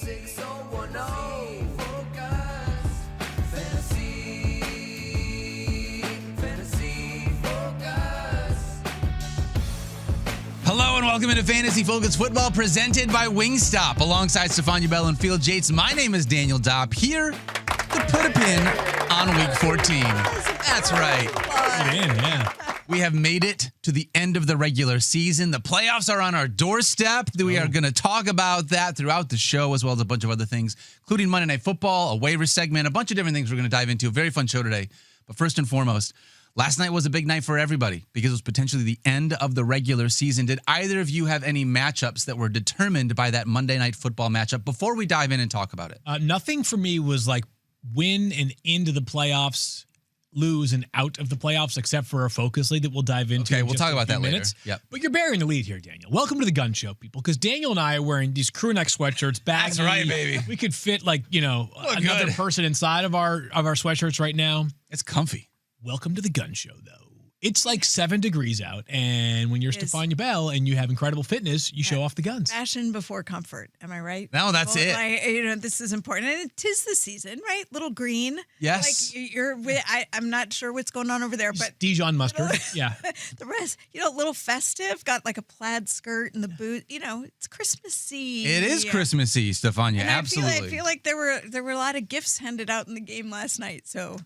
780-460-10. Focus. Fantasy Focus. Hello and welcome into Fantasy Focus Football presented by Wingstop. Alongside Stephania Bell and Field Yates, my name is Daniel Dopp, here to put a pin on Week 14. That's right. Yeah. We have made it to the end of the regular season. The playoffs are on our doorstep. We are going to talk about that throughout the show, as well as a bunch of other things, including Monday Night Football, a waiver segment, a bunch of different things we're going to dive into. A very fun show today. But first and foremost, last night was a big night for everybody because it was potentially the end of the regular season. Did either of you have any matchups that were determined by that Monday Night Football matchup before we dive in and talk about it? Nothing for me was like win and into the playoffs, lose and out of the playoffs, except for a focus league that we'll dive into. Okay, we'll talk about that later. Yep. But you're bearing the lead here, Daniel. Welcome to the gun show, people, because Daniel and I are wearing these crew neck sweatshirts. Baggy. That's right, baby. We could fit another good. person inside of our sweatshirts right now. It's comfy. Welcome to the gun show, though. It's like 7 degrees out, and when you're Stephania Bell and you have incredible fitness, you show off the guns. Fashion before comfort. Am I right? No, that's it. This is important. And it is the season, right? Little green. Yes. Like I'm not sure what's going on over there, but Dijon mustard. Yeah. The rest, a little festive. Got like a plaid skirt and the boot. It's Christmassy. It is Christmassy, Stephania. And Absolutely. I feel like there were a lot of gifts handed out in the game last night. So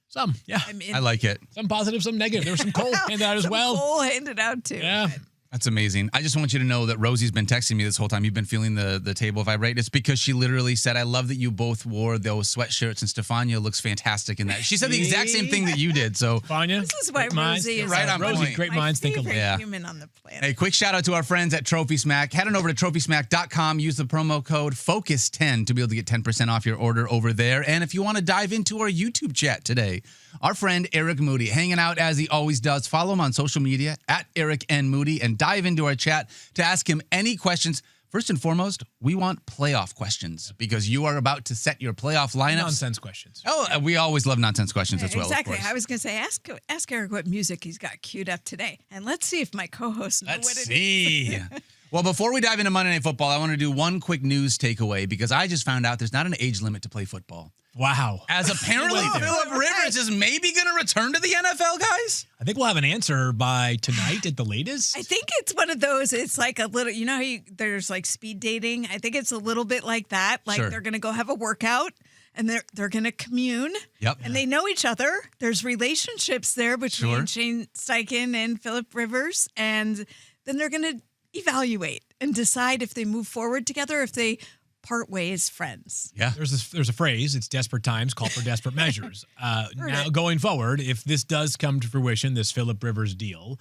Some, yeah. I like it. Some positive, some negative. There was some coal handed out as well. Coal handed out too. Yeah. That's amazing. I just want you to know that Rosie's been texting me this whole time. You've been feeling the table vibrate. It's because she literally said, I love that you both wore those sweatshirts and Stephania looks fantastic in that. She said the exact same thing that you did. So Stephania, This is why Rosie is right on Rosie, point. great my minds think favorite alike. Yeah. human on the planet. Hey, quick shout out to our friends at Trophy Smack. Head on over to trophysmack.com. Use the promo code FOCUS10 to be able to get 10% off your order over there. And if you want to dive into our YouTube chat today, our friend Eric Moody hanging out as he always does. Follow him on social media at Eric N. Moody and dive into our chat to ask him any questions. First and foremost, we want playoff questions because you are about to set your playoff lineups. Nonsense questions. Oh, we always love nonsense questions as well. Exactly. Of course. I was going to say, ask Eric what music he's got queued up today, and let's see if my co-host knows Let's what it see. is. Well, before we dive into Monday Night Football, I want to do one quick news takeaway because I just found out there's not an age limit to play football. Wow. As apparently Phillip Rivers is maybe going to return to the NFL, guys. I think we'll have an answer by tonight at the latest. I think it's one of those. It's like a little. How there's like speed dating. I think it's a little bit like that. Like Sure. they're going to go have a workout and they're going to commune. Yep. And they know each other. There's relationships there between Sure. Shane Steichen and Phillip Rivers, and then they're going to evaluate and decide if they move forward together, if they part ways friends. Yeah. There's a phrase. It's desperate times call for desperate measures. Now, going forward, if this does come to fruition, this Phillip Rivers deal,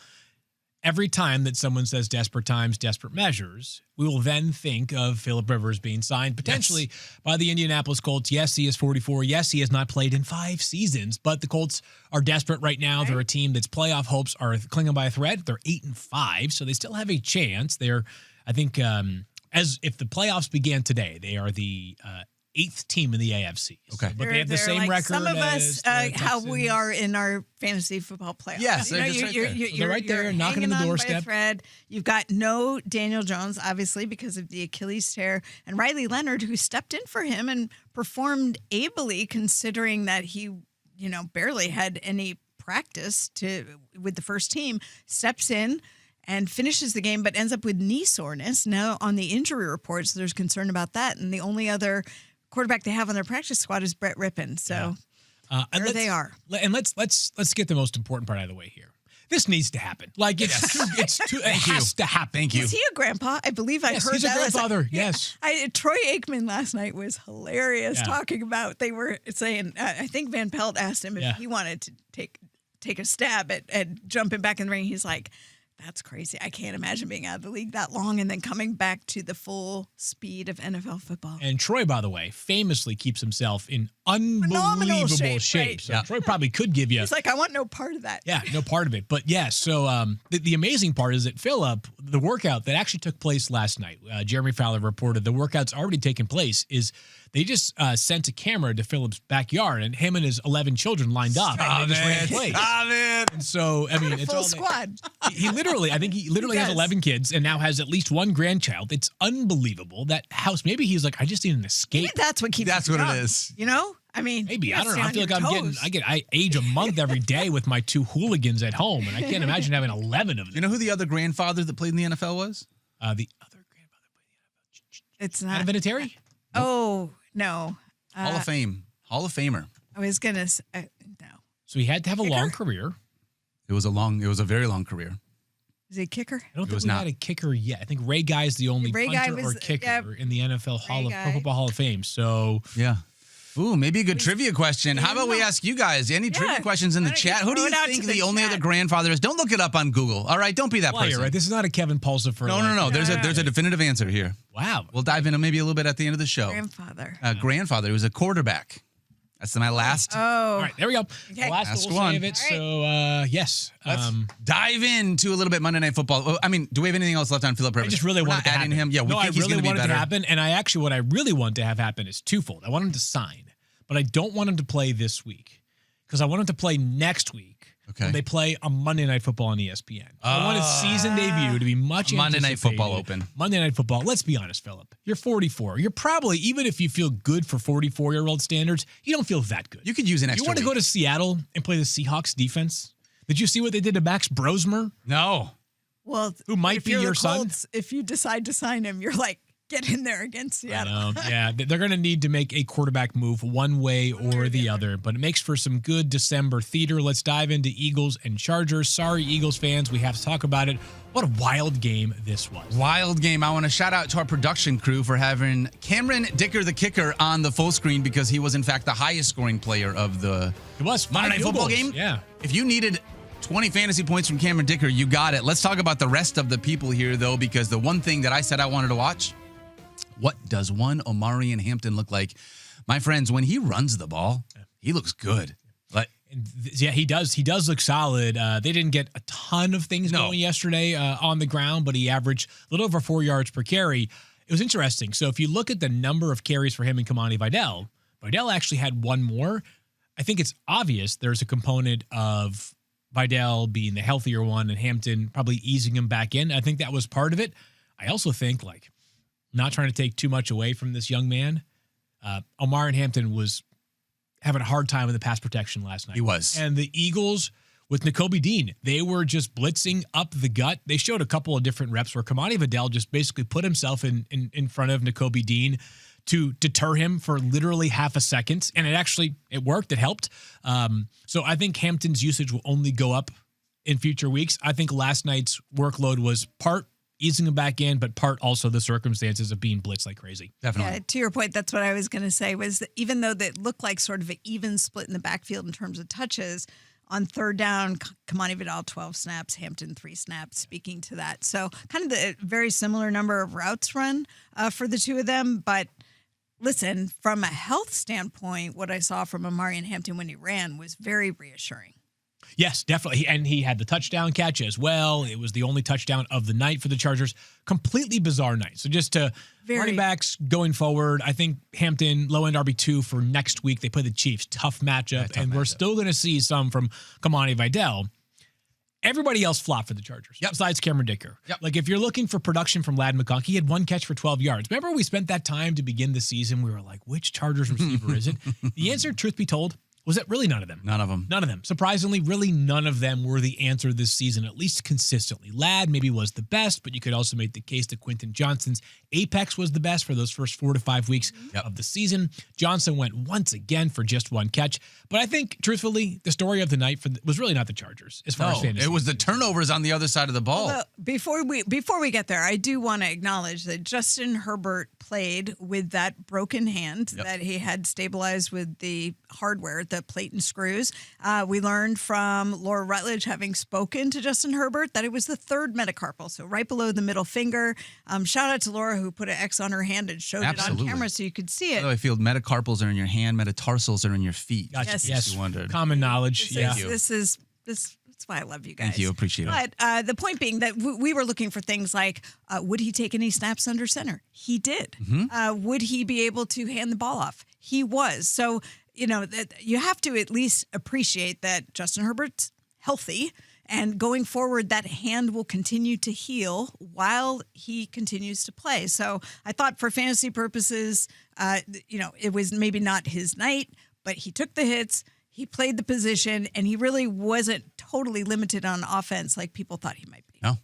every time that someone says desperate times, desperate measures, we will then think of Phillip Rivers being signed potentially by the Indianapolis Colts. Yes, he is 44. Yes, he has not played in 5 seasons, but the Colts are desperate right now. They're a team that's playoff hopes are clinging by a thread. They're 8-5, so they still have a chance. They're, I think, as if the playoffs began today, they are the 8th team in the AFC. Okay. But they have the They're same like record some of us, as the how Texans. we are in our fantasy football playoffs. Yes, they're just right there. They're right there, knocking on the hanging by a doorstep. thread. You've got no Daniel Jones, obviously, because of the Achilles tear, and Riley Leonard, who stepped in for him and performed ably, considering that he, barely had any practice with the first team, steps in and finishes the game, but ends up with knee soreness. Now on the injury reports, there's concern about that. And the only other quarterback they have on their practice squad is Brett Rippon. So there they are. And let's get the most important part out of the way here. This needs to happen. Like it has to happen. Thank you. Is he a grandpa? I believe I heard he's that. a grandfather. Yes. Troy Aikman last night was hilarious talking about, they were saying, I think Van Pelt asked him if he wanted to take a stab at jumping back in the ring. He's like, that's crazy. I can't imagine being out of the league that long and then coming back to the full speed of NFL football. And Troy, by the way, famously keeps himself in unbelievable shape. Right. So Troy probably could give you. He's like, I want no part of that. Yeah, no part of it. But yes, so the amazing part is that Phillip, the workout that actually took place last night, Jeremy Fowler reported the workout's already taken place, is They just sent a camera to Philip's backyard, and him and his 11 children lined up. And they just ran plays. Stop it. And so, I mean, it's Full all squad. he literally has 11 kids and now has at least one grandchild. It's unbelievable. That house, maybe he's like, I just need an escape. Maybe that's what keeps. That's you what it young, is. You know, I mean, Maybe. you I gotta don't know. I stay feel on like your toes. I age a month every day with my 2 hooligans at home, and I can't imagine having 11 of them. You know who the other grandfather that played in the NFL was? The other grandfather. It's not. Vinatieri? Oh no. Hall of Fame. Hall of Famer. I was gonna. No. So he had to have a Kicker? long career. It was a very long career. Is he a kicker? I don't think was we not. had a kicker yet. I think Ray Guy's the only Ray Guy punter or was- kicker yeah. in the NFL Pro Guy. Football Hall of Fame. So Yeah. Ooh, maybe a good trivia question. How about we ask you guys any trivia questions in the Why don't you chat? Who do throw you it out think to the the only chat? other grandfather is? Don't look it up on Google. All right, don't be that well, you're person. right. This is not a Kevin Pulsifer. No. There's a definitive answer here. Wow. We'll dive into maybe a little bit at the end of the show. Grandfather. Grandfather. He was a quarterback. That's my last. Oh. All right, there we go. Okay. The last Last we'll one. save it. All So, yes. Let's dive into a little bit Monday Night Football. Well, I mean, do we have anything else left on Philip Rivers? I just really We're wanted not to adding happen. him. Yeah, we no, think I he's really going to be wanted better. to happen. And what I really want to have happen is twofold. I want him to sign, but I don't want him to play this week because I want him to play next week. Okay. When they play a Monday Night Football on ESPN. I want his season debut to be much Monday Night anticipated. Football open. Monday Night Football. Let's be honest, Philip. You're 44. You're probably, even if you feel good for 44-year-old standards, you don't feel that good. You could use an You extra want to week. go to Seattle and play the Seahawks defense? Did you see what they did to Max Brosmer? No. Well, Who might if be you're your the son? Colts, if you decide to sign him, you're like, get in there against Seattle. Yeah, they're going to need to make a quarterback move one way or the other, but it makes for some good December theater. Let's dive into Eagles and Chargers. Sorry, Eagles fans, we have to talk about it. What a wild game this was. Wild game. I want to shout out to our production crew for having Cameron Dicker, the kicker, on the full screen because he was, in fact, the highest scoring player of the It was Monday Night field Football goals. game. Yeah. If you needed 20 fantasy points from Cameron Dicker, you got it. Let's talk about the rest of the people here, though, because the one thing that I said I wanted to watch, what does one Omarion Hampton look like? My friends, when he runs the ball, he looks good. Like, Yeah, he does. He does look solid. They didn't get a ton of things going yesterday on the ground, but he averaged a little over 4 yards per carry. It was interesting. So if you look at the number of carries for him and Kamani Vidal, Vidal actually had one more. I think it's obvious there's a component of Vidal being the healthier one and Hampton probably easing him back in. I think that was part of it. I also think, like, not trying to take too much away from this young man, Omarion Hampton was having a hard time with the pass protection last night. He was. And the Eagles with Nakobe Dean, they were just blitzing up the gut. They showed a couple of different reps where Kamani Vidal just basically put himself in front of Nakobe Dean to deter him for literally half a second. And it worked. It helped. So I think Hampton's usage will only go up in future weeks. I think last night's workload was part easing him back in, but part also the circumstances of being blitzed like crazy. definitely. Yeah, to your point, that's what I was going to say was that even though that looked like sort of an even split in the backfield in terms of touches, on third down, Kamani Vidal 12 snaps, Hampton 3 snaps, speaking to that. So kind of the very similar number of routes run for the two of them. But listen, from a health standpoint, what I saw from Omarion Hampton when he ran was very reassuring. Yes, definitely. And he had the touchdown catch as well. It was the only touchdown of the night for the Chargers. Completely bizarre night. So just to running backs going forward, I think Hampton, low-end RB2 for next week. They play the Chiefs. Tough matchup. We're still going to see some from Kamani Vidal. Everybody else flopped for the Chargers, besides Cameron Dicker. Like, if you're looking for production from Lad McConkey, he had one catch for 12 yards. Remember we spent that time to begin the season? We were like, which Chargers receiver is it? The answer, truth be told, was that really none of them. None of them. None of them. Surprisingly, really none of them were the answer this season, at least consistently. Ladd maybe was the best, but you could also make the case that Quentin Johnston's apex was the best for those first 4 to 5 weeks of the season. Johnson went once again for just one catch. But I think, truthfully, the story of the night was really not the Chargers as far as fantasy. It was the turnovers on the other side of the ball. Although, before we get there, I do want to acknowledge that Justin Herbert played with that broken hand that he had stabilized with the hardware, the plate and screws. We learned from Laura Rutledge, having spoken to Justin Herbert, that it was the third metacarpal, so right below the middle finger. Shout out to Laura, who put an X on her hand and showed it on camera so you could see it. By the way, I feel metacarpals are in your hand, metatarsals are in your feet. Gotcha. Yes. Yes. You wondered. Common knowledge. This is That's why I love you guys. Thank you. Appreciate it. But the point being that we were looking for things like, would he take any snaps under center? He did. Would he be able to hand the ball off? He was. So, you have to at least appreciate that Justin Herbert's healthy. And going forward, that hand will continue to heal while he continues to play. So I thought for fantasy purposes, it was maybe not his night, but he took the hits, he played the position, and he really wasn't totally limited on offense like people thought he might be. No.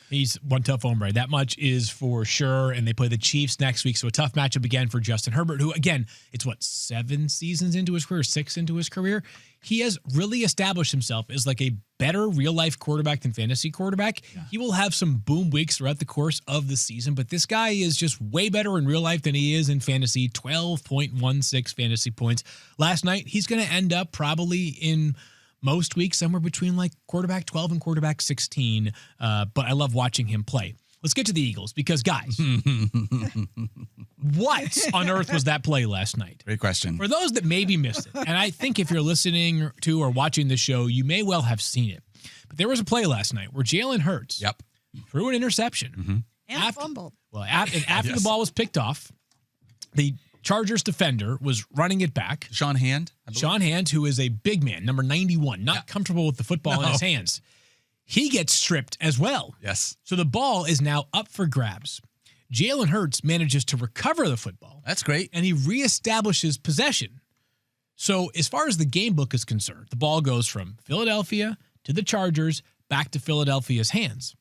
He's one tough hombre. That much is for sure. And they play the Chiefs next week. So a tough matchup again for Justin Herbert, who, again, it's 7 seasons into his career, 6 into his career. He has really established himself as like a better real-life quarterback than fantasy quarterback. Yeah. He will have some boom weeks throughout the course of the season, but this guy is just way better in real life than he is in fantasy. 12.16 fantasy points. Last night, he's going to end up probably in most weeks somewhere between like quarterback 12 and quarterback 16. But I love watching him play. Let's get to the Eagles because, guys, what on earth was that play last night? Great question. For those that maybe missed it, and I think if you're listening to or watching the show, you may well have seen it. But there was a play last night where Jalen Hurts threw an interception. And fumbled. Well, after the ball was picked off, the Chargers defender was running it back. Sean Hand, who is a big man, number 91, not comfortable with the football in his hands. He gets stripped as well. Yes. So the ball is now up for grabs. Jalen Hurts manages to recover the football. That's great. And he reestablishes possession. So as far as the game book is concerned, the ball goes from Philadelphia to the Chargers back to Philadelphia's hands.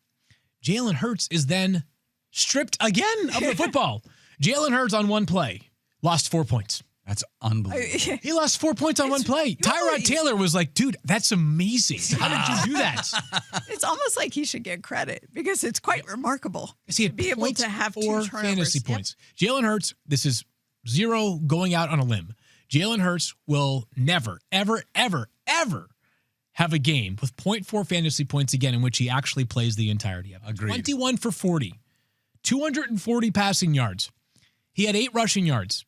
Jalen Hurts is then stripped again of the football. Jalen Hurts on one play lost 4 points. That's unbelievable. He lost 4 points on one play. Tyrod Taylor was like, dude, that's amazing. How did you do that? It's almost like he should get credit because it's quite remarkable to be able to have 2 turnovers. Fantasy points. Jalen Hurts, this is zero going out on a limb. Jalen Hurts will never, ever, ever, ever have a game with 0.4 fantasy points again in which he actually plays the entirety of it. Agreed. 21 for 40, 240 passing yards. He had 8 rushing yards.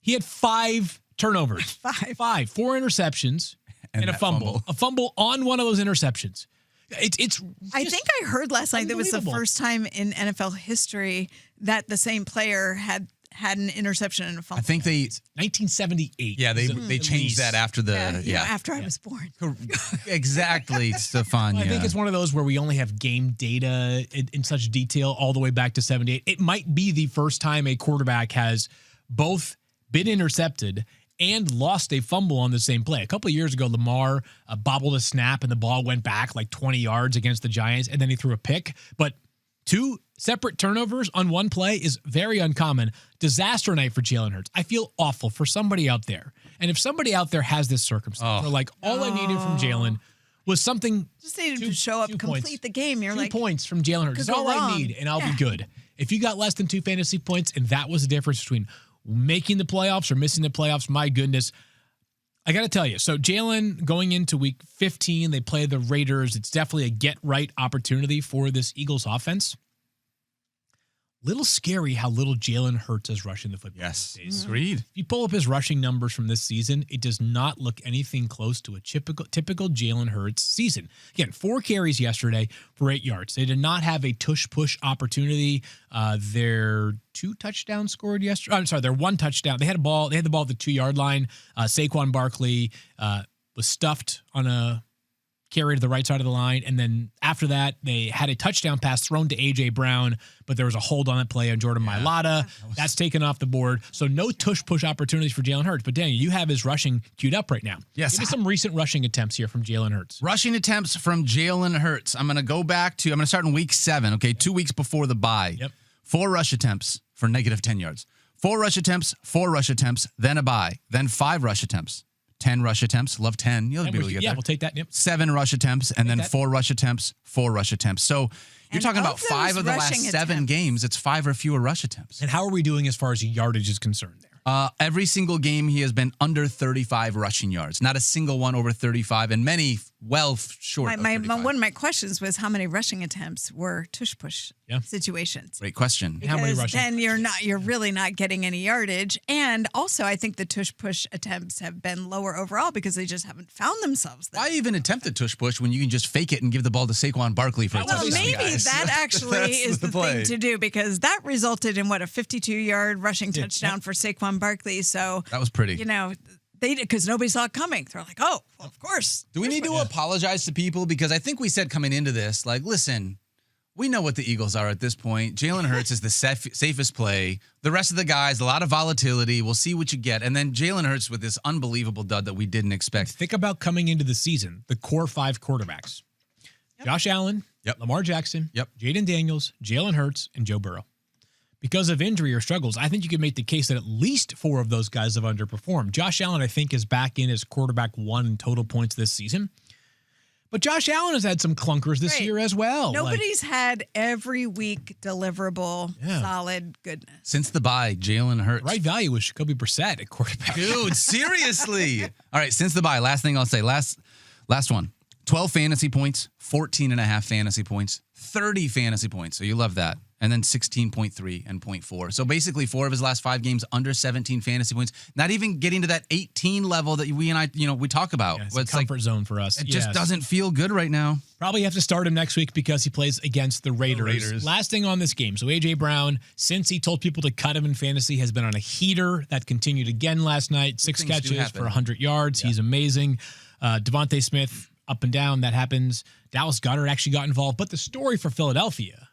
He had 5 turnovers. 4 interceptions and a fumble. A fumble on one of those interceptions. It's I think I heard last night that was the first time in NFL history that the same player had an interception and a fumble. I think they 1978. Yeah, they changed that after the after I was born. Exactly, Stefan. I think it's one of those where we only have game data in such detail all the way back to 78. It might be the first time a quarterback has both been intercepted and lost a fumble on the same play. A couple of years ago, Lamar bobbled a snap and the ball went back like 20 yards against the Giants, and then he threw a pick. But 2 separate turnovers on one play is very uncommon. Disaster night for Jalen Hurts. I feel awful for somebody out there. And if somebody out there has this circumstance, where like all I needed from Jalen was something. Just needed to show up, complete the game. You're 2 like, points from Jalen Hurts. That's all I need, and I'll be good. If you got less than 2 fantasy points, and that was the difference between making the playoffs or missing the playoffs, my goodness. I got to tell you, so Jalen going into week 15, they play the Raiders. It's definitely a get-right opportunity for this Eagles offense. Little scary how little Jalen Hurts is rushing the football. Yes, these days. agreed. If you pull up his rushing numbers from this season, it does not look anything close to a typical Jalen Hurts season. Again, 4 carries yesterday for 8 yards. They did not have a tush-push opportunity. Their 2 touchdowns scored yesterday. I'm sorry, their 1 touchdown. They had the ball at the 2-yard line. Saquon Barkley was stuffed on a carry to the right side of the line. And then after that, they had a touchdown pass thrown to A.J. Brown, but there was a hold on that play on Jordan Mailata. That's taken off the board. So no tush-push opportunities for Jalen Hurts. But Daniel, you have his rushing queued up right now. Yes. Give me some recent rushing attempts here from Jalen Hurts. Rushing attempts from Jalen Hurts. I'm going to go back to, I'm going to start in week 7, okay, 2 weeks before the bye. Yep. 4 rush attempts for negative 10 yards. 4 rush attempts, 4 rush attempts, then a bye. Then 5 rush attempts. 10 rush attempts. Love 10. You'll be able to get there. We'll take that. Yep. 7 rush attempts, and then 4 rush attempts, 4 rush attempts. So you're talking about 5 of the last 7 games. It's 5 or fewer rush attempts. And how are we doing as far as yardage is concerned there? Every single game he has been under 35 rushing yards. Not a single one over 35, and many well short of 35. One of my questions was how many rushing attempts were tush-push situations. Great question. How many Because rushing? then you're really not getting any yardage. And also, I think the tush-push attempts have been lower overall because they just haven't found themselves there. Why even attempt a tush push when you can just fake it and give the ball to Saquon Barkley for a Well, touchdown? maybe guys? that actually That's is the play. thing to do because that resulted in a 52-yard rushing touchdown for Saquon Barkley. So That was pretty. They did because nobody saw it coming. They're like, oh, well, of course. Do we need to apologize to people? Because I think we said coming into this, like, listen, we know what the Eagles are at this point. Jalen Hurts is the safest play. The rest of the guys, a lot of volatility. We'll see what you get. And then Jalen Hurts with this unbelievable dud that we didn't expect. Think about coming into the season, the core 5 quarterbacks. Josh Allen, Lamar Jackson, Jaden Daniels, Jalen Hurts, and Joe Burrow. Because of injury or struggles, I think you could make the case that at least 4 of those guys have underperformed. Josh Allen, I think, is back in as quarterback 1 in total points this season. But Josh Allen has had some clunkers this year as well. Nobody's had every week deliverable, solid goodness. Since the bye, Jalen Hurts. Right value was Jacoby Brissett at quarterback. Dude, seriously. All right, since the bye, last thing I'll say, last one. 12 fantasy points, 14.5 fantasy points, 30 fantasy points. So you love that. And then 16.3 and 0.4. So basically 4 of his last 5 games under 17 fantasy points. Not even getting to that 18 level that we and I, we talk about. Yeah, it's a comfort zone for us. It just doesn't feel good right now. Probably have to start him next week because he plays against the Raiders. Last thing on this game. So A.J. Brown, since he told people to cut him in fantasy, has been on a heater. That continued again last night. 6 catches for 100 yards. He's amazing. Devontae Smith, up and down. That happens. Dallas Goedert actually got involved. But the story for Philadelphia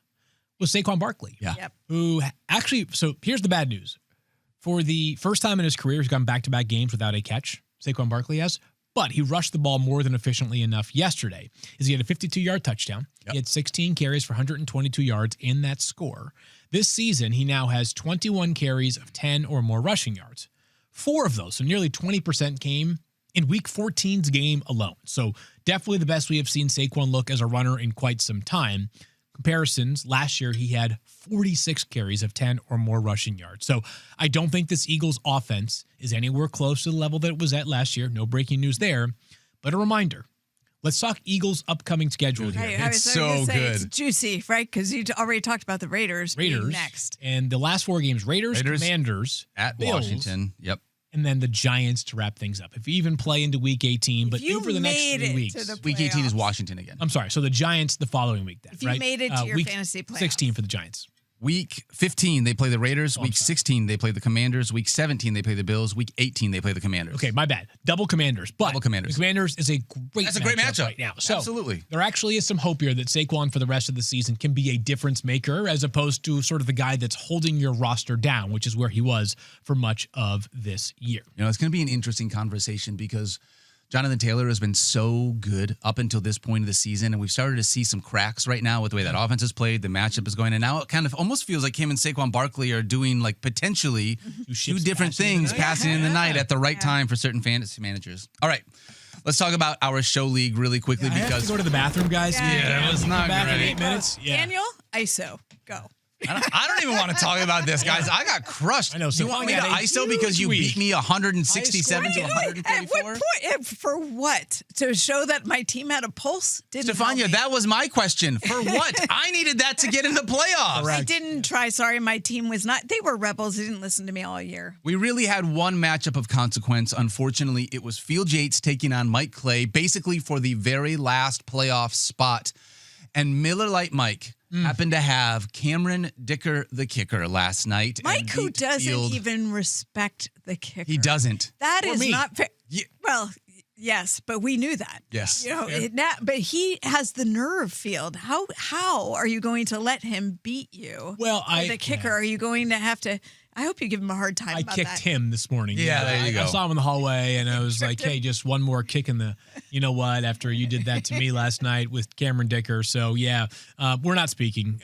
was Saquon Barkley. Who actually, so here's the bad news. For the first time in his career, he's gone back-to-back games without a catch. Saquon Barkley has. But he rushed the ball more than efficiently enough yesterday. He had a 52-yard touchdown. He had 16 carries for 122 yards in that score. This season, he now has 21 carries of 10 or more rushing yards. 4 of those, so nearly 20% came in Week 14's game alone. So definitely the best we have seen Saquon look as a runner in quite some time. Comparisons, last year he had 46 carries of 10 or more rushing yards. So I don't think this Eagles offense is anywhere close to the level that it was at last year. No breaking news there. But a reminder, let's talk Eagles' upcoming schedule here. It's so good. It's juicy, right? Because you already talked about the Raiders being next. And the last 4 games, Raiders, Commanders, at Bills, Washington. And then the Giants to wrap things up. If you even play into Week 18, but you for the next 3 weeks. Week 18 is Washington again. I'm sorry. So the Giants the following week then, If you made it to your week fantasy playoffs. 16 for the Giants. Week 15, they play the Raiders. Week 16, they play the Commanders. Week 17, they play the Bills. Week 18, they play the Commanders. Okay, my bad. Double Commanders. But Double Commanders. The Commanders is a great That's a great matchup right now. So absolutely. There actually is some hope here that Saquon for the rest of the season can be a difference maker as opposed to sort of the guy that's holding your roster down, which is where he was for much of this year. It's going to be an interesting conversation because Jonathan Taylor has been so good up until this point of the season, and we've started to see some cracks right now with the way that offense is played, the matchup is going, and now it kind of almost feels like him and Saquon Barkley are doing like potentially 2 different things passing in the night at the right time for certain fantasy managers. All right, let's talk about our show league really quickly I have to go to the bathroom, guys. Yeah, it was not back in great. 8 minutes. Yeah. Daniel, ISO, go. I don't even want to talk about this, guys. I got crushed. I know. You want me to ISO because you beat me 167 to At 134? what point? For what? To show that my team had a pulse? Didn't help Stephania, me. that was my question. For what? I needed that to get in the playoffs. I didn't try. Sorry, my team was not. They were rebels. They didn't listen to me all year. We really had one matchup of consequence. Unfortunately, it was Field Yates taking on Mike Clay, basically for the very last playoff spot. And Miller Lite Mike happened to have Cameron Dicker, the kicker, last night. Mike, who doesn't even respect the kicker. He doesn't. That Or is me. not fair. Yeah. Well, yes, but we knew that. Yes. But he has the nerve field. How are you going to let him beat you? Well, the kicker, are you going to have to? I hope you give him a hard time I about kicked that. him this morning. Yeah, there you go. I saw him in the hallway, and I was like, hey, just one more kick in the, you know what, after you did that to me last night with Cameron Dicker. So, yeah, we're not speaking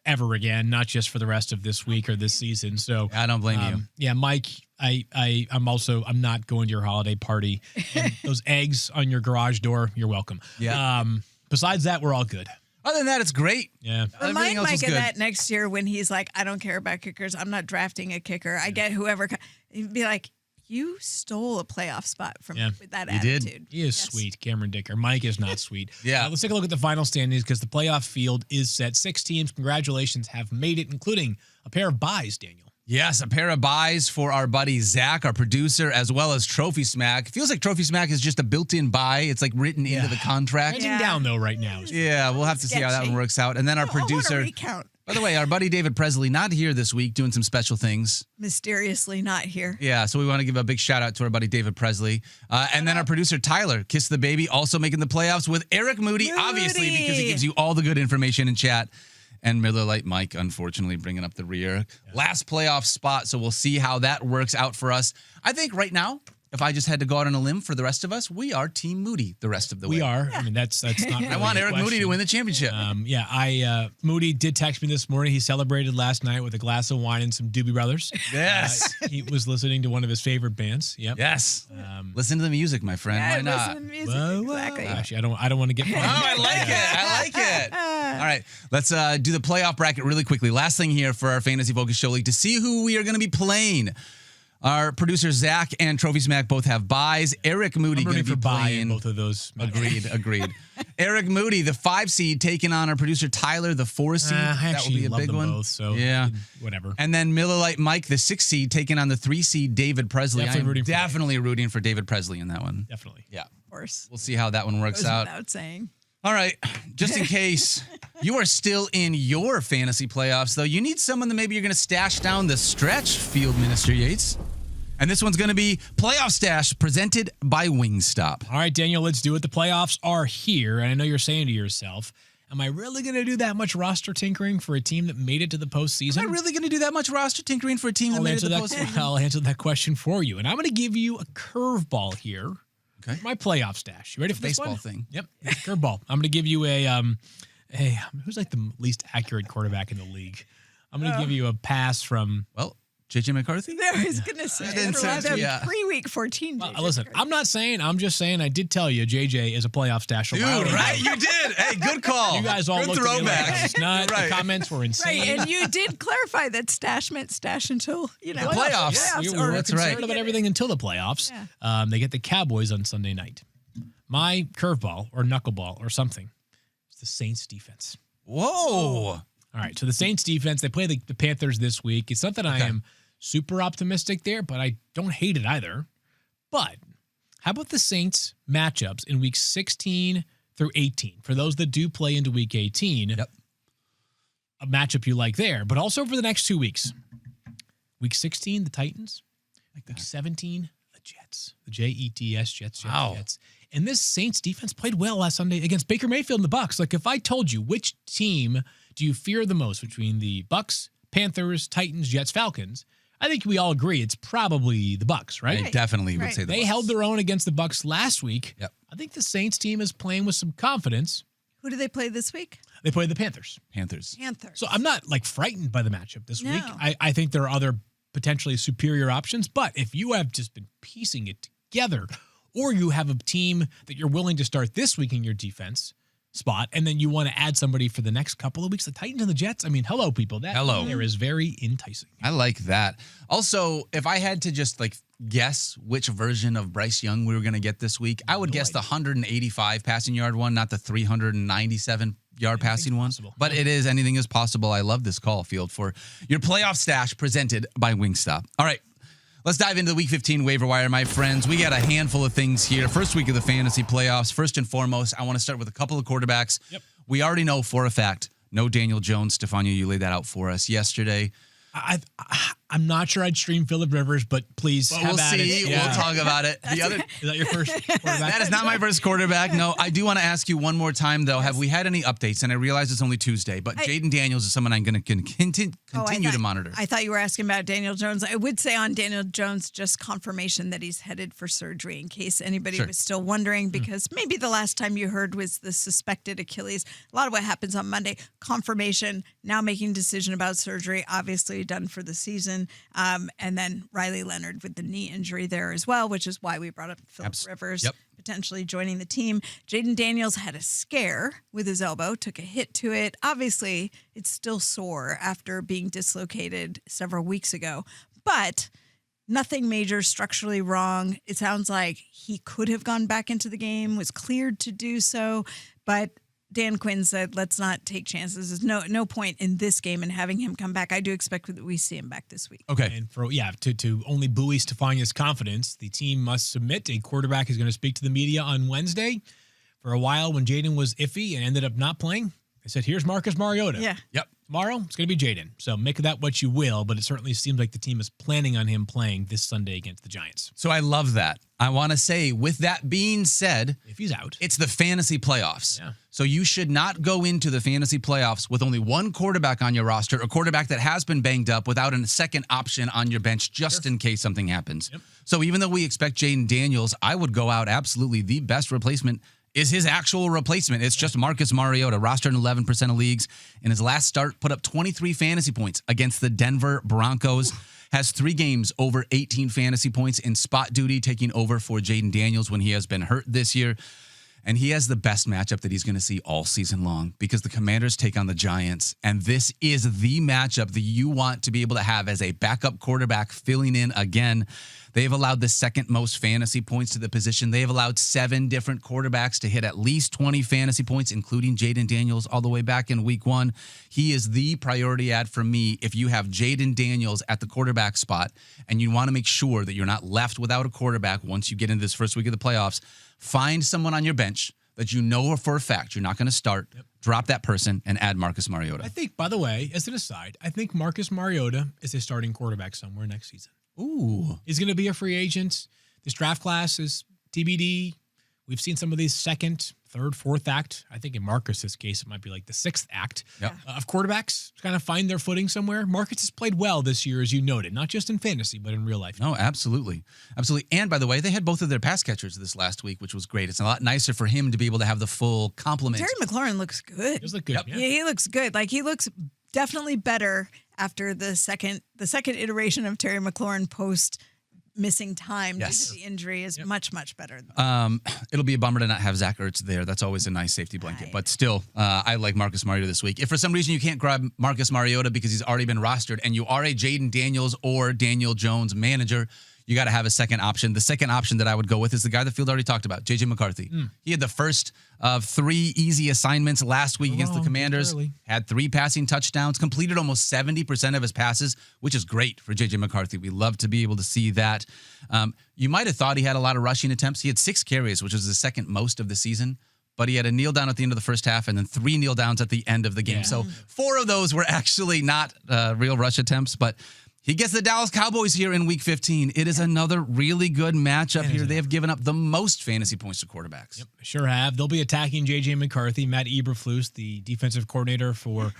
ever again, not just for the rest of this week or this season. So I don't blame you. Yeah, Mike, I'm not going to your holiday party. And those eggs on your garage door, you're welcome. Yeah. Besides that, we're all good. Other than that, it's great. Yeah. Everything Remind else was Mike of good. that next year when he's like, I don't care about kickers. I'm not drafting a kicker. I get whoever. He'd be like, you stole a playoff spot from with that He did. attitude. He is sweet, Cameron Dicker. Mike is not sweet. Yeah. Let's take a look at the final standings because the playoff field is set. 6 teams, congratulations, have made it, including a pair of buys, Daniel. Yes, a pair of buys for our buddy Zach, our producer, as well as Trophy Smack. Feels like Trophy Smack is just a built-in buy. It's like written into the contract. Trending down, though, right now. Yeah, we'll have to see how that Sketchy. one works out. And then our I want producer, a recount. by the way, our buddy David Presley, not here this week, doing some special things. Mysteriously not here. Yeah, so we want to give a big shout out to our buddy David Presley. And then our producer Tyler, Kiss the Baby, also making the playoffs with Eric Moody, obviously, because he gives you all the good information in chat. And Miller Lite Mike, unfortunately, bringing up the rear. Last playoff spot, so we'll see how that works out for us. I think right now, if I just had to go out on a limb for the rest of us, we are Team Moody the rest of the way. We are. I mean, that's not really I want a Eric Moody to question. win the championship. Moody did text me this morning. He celebrated last night with a glass of wine and some Doobie Brothers. Yes. He was listening to one of his favorite bands. Yep. Yes. Listen to the music, my friend. Yeah, Why not? listen to the music. Whoa, whoa. Exactly. Actually, I don't want to get. Oh, I like it. I like it. All right, let's do the playoff bracket really quickly. Last thing here for our Fantasy Focus Show League to see who we are going to be playing. Our producer Zach and Trophy Smack both have buys. Eric Moody I'm going rooting to for be buy playing. in both of those. Agreed. Eric Moody, the 5 seed, taking on our producer Tyler, the 4 seed. I That will actually be a love big them one. both. So yeah, whatever. And then Miller Lite Mike, the 6 seed, taking on the 3 seed David Presley. Definitely I'm definitely rooting for David Presley in that one. Definitely. Yeah, Of course. we'll see how that one works Goes out. without saying. All right, just in case you are still in your fantasy playoffs, though, you need someone that maybe you're going to stash down the stretch, Field Minister Yates. And this one's going to be Playoff Stash presented by Wingstop. All right, Daniel, let's do it. The playoffs are here. And I know you're saying to yourself, am I really going to do that much roster tinkering for a team that made it to the postseason? Am I really going to do that much roster tinkering for a team that made it to the postseason? I'll answer that question for you. And I'm going to give you a curveball here. Okay. My playoff stash. You ready for this Baseball one? thing. Yep. It's a curveball. I'm going to give you a who's like the least accurate quarterback in the league? I'm going to give you a pass from. Well, JJ McCarthy? I was going to say, didn't allowed say- to yeah. pre-week 14. Well, JJ listen, McCarthy. I'm not saying. I'm just saying. I did tell you, JJ is a playoff stash. Dude, allowed. right? You did. Hey, good call. You guys all good looked at me like throwback. I was not. Right. The comments were insane. Right, and you did clarify that stash meant stash until, The playoffs. We or- were That's concerned right. about everything until the playoffs. They get the Cowboys on Sunday night. My curveball or knuckleball or something. It's the Saints defense. Whoa. All right, so the Saints defense, they play the Panthers this week. It's not that I am super optimistic there, but I don't hate it either. But how about the Saints matchups in week 16 through 18? For those that do play into week 18, Yep. a matchup you like there, but also for the next 2 weeks. Week 16, the Titans. Week 17, the Jets. The Jets, Jets. Wow. Jets. And this Saints defense played well last Sunday against Baker Mayfield and the Bucks. Like, if I told you which team do you fear the most between the Bucks, Panthers, Titans, Jets, Falcons, I think we all agree it's probably the Bucks, right? I definitely would Right. say the They Bucs. held their own against the Bucks last week. Yep. I think the Saints team is playing with some confidence. Who do they play this week? They played the Panthers. Panthers. Panthers. So I'm not like frightened by the matchup this week. No. I think there are other potentially superior options, but if you have just been piecing it together, or you have a team that you're willing to start this week in your defense spot, and then you want to add somebody for the next couple of weeks, the Titans and the Jets, I mean, hello, people. That Hello. there is very enticing. I like that. Also, if I had to just like guess which version of Bryce Young we were going to get this week, I would guess the 185 passing yard one, not the 397 yard passing one. possible. But it is, anything is possible. I love this call, Field, for your playoff stash presented by Wingstop. All right. Let's dive into the Week 15 waiver wire, my friends. We got a handful of things here. First week of the fantasy playoffs. First and foremost, I want to start with a couple of quarterbacks. Yep. We already know for a fact, no Daniel Jones. Stephania, you laid that out for us yesterday. I'm not sure I'd stream Phillip Rivers, but please have We'll at see. it. We'll talk about it. The other, Is that your first quarterback? that is not my first quarterback. No, I do want to ask you one more time, though. Have we had any updates? And I realize it's only Tuesday, but Jaden Daniels is someone I'm going to continue to monitor. I thought you were asking about Daniel Jones. I would say on Daniel Jones, just confirmation that he's headed for surgery in case anybody Sure. was still wondering, because maybe the last time you heard was the suspected Achilles. A lot of what happens on Monday, confirmation, now making decision about surgery, obviously done for the season. Jefferson, and then Riley Leonard with the knee injury there as well, which is why we brought up Phillip Rivers potentially joining the team. Jaden Daniels had a scare with his elbow, took a hit to it. Obviously, it's still sore after being dislocated several weeks ago, but nothing major structurally wrong. It sounds like he could have gone back into the game, was cleared to do so, but Dan Quinn said, let's not take chances. There's no point in this game and having him come back. I do expect that we see him back this week. Okay. And to only buoy Stephania's confidence, the team must submit a quarterback who's going to speak to the media on Wednesday. For a while, when Jaden was iffy and ended up not playing, they said, here's Marcus Mariota. Yeah. Yep. Tomorrow, it's going to be Jaden. So make of that what you will, but it certainly seems like the team is planning on him playing this Sunday against the Giants. So I love that. I want to say, with that being said, if he's out, it's the fantasy playoffs. Yeah. So you should not go into the fantasy playoffs with only one quarterback on your roster, a quarterback that has been banged up, without a second option on your bench just in case something happens. Yep. So even though we expect Jaden Daniels, I would go out absolutely the best replacement is his actual replacement. It's just Marcus Mariota, rostered in 11% of leagues. In his last start, put up 23 fantasy points against the Denver Broncos. Has 3 games over 18 fantasy points in spot duty, taking over for Jaden Daniels when he has been hurt this year. And he has the best matchup that he's going to see all season long, because the Commanders take on the Giants. And this is the matchup that you want to be able to have as a backup quarterback filling in again. They've allowed the second most fantasy points to the position. They've allowed 7 different quarterbacks to hit at least 20 fantasy points, including Jaden Daniels all the way back in week 1. He is the priority ad for me if you have Jaden Daniels at the quarterback spot and you want to make sure that you're not left without a quarterback once you get into this first week of the playoffs. Find someone on your bench that you know for a fact you're not going to start. Yep. Drop that person and add Marcus Mariota. I think, by the way, as an aside, I think Marcus Mariota is a starting quarterback somewhere next season. Ooh. He's going to be a free agent. This draft class is TBD. We've seen some of these second, third, fourth act. I think in Marcus's case, it might be like the 6th act of quarterbacks to kind of find their footing somewhere. Marcus has played well this year, as you noted, not just in fantasy, but in real life. No, absolutely. Absolutely. And by the way, they had both of their pass catchers this last week, which was great. It's a lot nicer for him to be able to have the full complement. Terry McLaurin looks good. He does look good. Yep. Yeah. He looks good. Like, he looks definitely better after the second iteration of Terry McLaurin post missing time due to the injury is much better. It'll be a bummer to not have Zach Ertz there. That's always a nice safety blanket. Right. But still, I like Marcus Mariota this week. If for some reason you can't grab Marcus Mariota because he's already been rostered and you are a Jaden Daniels or Daniel Jones manager, you got to have a second option. The second option that I would go with is the guy the field already talked about, J.J. McCarthy. He had the first of 3 easy assignments last week against the Commanders. Had 3 passing touchdowns, completed almost 70% of his passes, which is great for J.J. McCarthy. We love to be able to see that. You might have thought he had a lot of rushing attempts. He had 6 carries, which was the second most of the season. But he had a kneel down at the end of the first half and then 3 kneel downs at the end of the game. Yeah. So 4 of those were actually not real rush attempts, but he gets the Dallas Cowboys here in Week 15. It is another really good matchup here. They have given up the most fantasy points to quarterbacks. Yep, sure have. They'll be attacking J.J. McCarthy. Matt Eberflus, the defensive coordinator for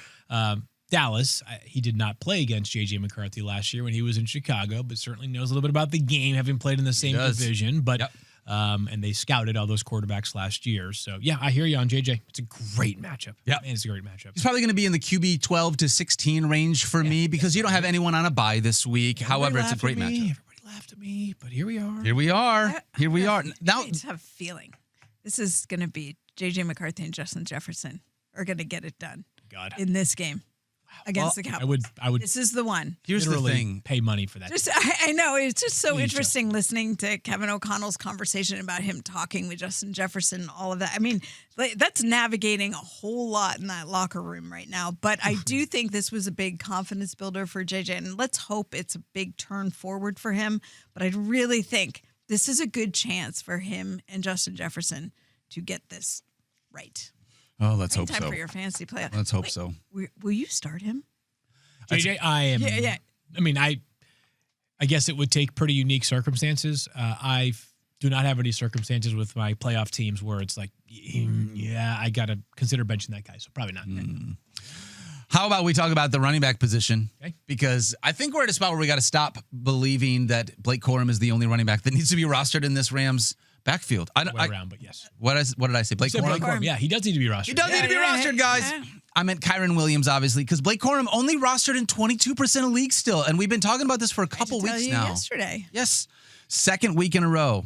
Dallas. He did not play against J.J. McCarthy last year when he was in Chicago, but certainly knows a little bit about the game, having played in the same division. But and they scouted all those quarterbacks last year. So, yeah, I hear you on J.J. It's a great matchup. Yeah, it's a great matchup. He's probably going to be in the QB 12 to 16 range for me because you don't have anyone on a bye this week. However, it's a great matchup. Everybody laughed at me, but here we are. Here we are. Now, I just have a feeling this is going to be J.J. McCarthy and Justin Jefferson are going to get it done in this game. Against the Cowboys. I would. This is the one. Here's the thing. Pay money for that. I know. It's just so interesting listening to Kevin O'Connell's conversation about him talking with Justin Jefferson, all of that. I mean, that's navigating a whole lot in that locker room right now. But I do think this was a big confidence builder for JJ. And let's hope it's a big turn forward for him. But I really think this is a good chance for him and Justin Jefferson to get this right. Oh, let's hope so. Time for your fantasy playoff. Let's hope so. Will you start him? JJ, I am. Yeah. I mean, I guess it would take pretty unique circumstances. I do not have any circumstances with my playoff teams where it's like, I got to consider benching that guy. So probably not. How about we talk about the running back position? Okay. Because I think we're at a spot where we got to stop believing that Blake Corum is the only running back that needs to be rostered in this Rams backfield. But yes. What did I say? Blake Corum? Yeah, he does need to be rostered. He does need to be rostered, guys. I meant Kyron Williams, obviously, because Blake Corum only rostered in 22% of leagues still. And we've been talking about this for a couple weeks now. Yesterday. Yes. Second week in a row,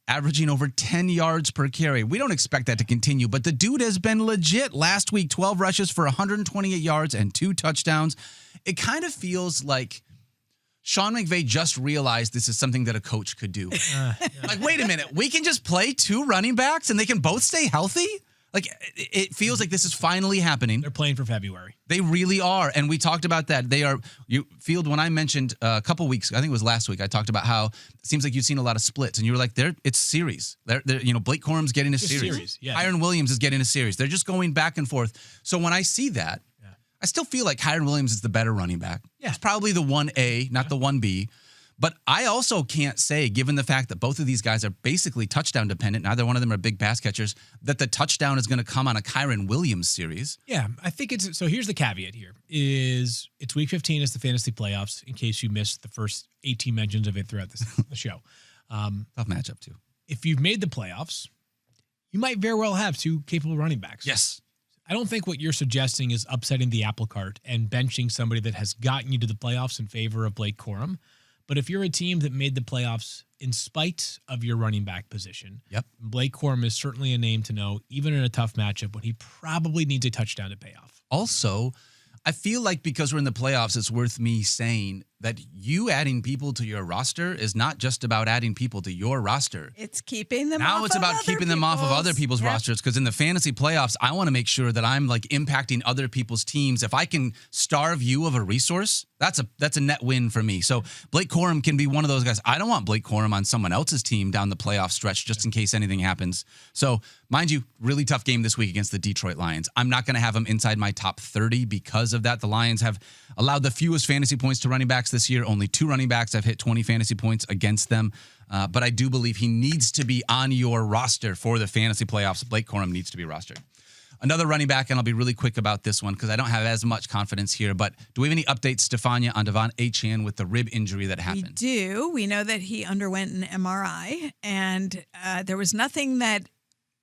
averaging over 10 yards per carry. We don't expect that to continue, but the dude has been legit. Last week, 12 rushes for 128 yards and 2 touchdowns. It kind of feels like Sean McVay just realized this is something that a coach could do. Like, wait a minute, we can just play 2 running backs and they can both stay healthy? Like, it feels like this is finally happening. They're playing for February. They really are. And we talked about that. Field, when I mentioned a couple weeks, I think it was last week, I talked about how it seems like you've seen a lot of splits. And you were like, it's series. Blake Corum's getting a series. Yeah. Kyron Williams is getting a series. They're just going back and forth. So when I see that, I still feel like Kyron Williams is the better running back. Yeah. It's probably the 1A, not the 1B. But I also can't say, given the fact that both of these guys are basically touchdown dependent, neither one of them are big pass catchers, that the touchdown is going to come on a Kyron Williams series. Yeah, I think it's – so here's the caveat here is it's Week 15. It's the fantasy playoffs, in case you missed the first 18 mentions of it throughout the show. Tough matchup, too. If you've made the playoffs, you might very well have 2 capable running backs. Yes. I don't think what you're suggesting is upsetting the apple cart and benching somebody that has gotten you to the playoffs in favor of Blake Corum. But if you're a team that made the playoffs in spite of your running back position, Blake Corum is certainly a name to know, even in a tough matchup when he probably needs a touchdown to pay off. Also, I feel like because we're in the playoffs, it's worth me saying that you adding people to your roster is not just about adding people to your roster. It's keeping them now off it's of about other keeping them off of other people's Yep. rosters, because in the fantasy playoffs, I want to make sure that I'm like impacting other people's teams. If I can starve you of a resource, that's a net win for me. So Blake Corum can be one of those guys. I don't want Blake Corum on someone else's team down the playoff stretch just in case anything happens. So mind you, really tough game this week against the Detroit Lions. I'm not going to have them inside my top 30 because of that. The Lions have allowed the fewest fantasy points to running backs this year. Only 2 running backs have hit 20 fantasy points against them. But I do believe he needs to be on your roster for the fantasy playoffs. Blake Corum needs to be rostered. Another running back, and I'll be really quick about this one because I don't have as much confidence here, but do we have any updates, Stephania, on Devon Achane with the rib injury that happened? We do. We know that he underwent an MRI, and there was nothing that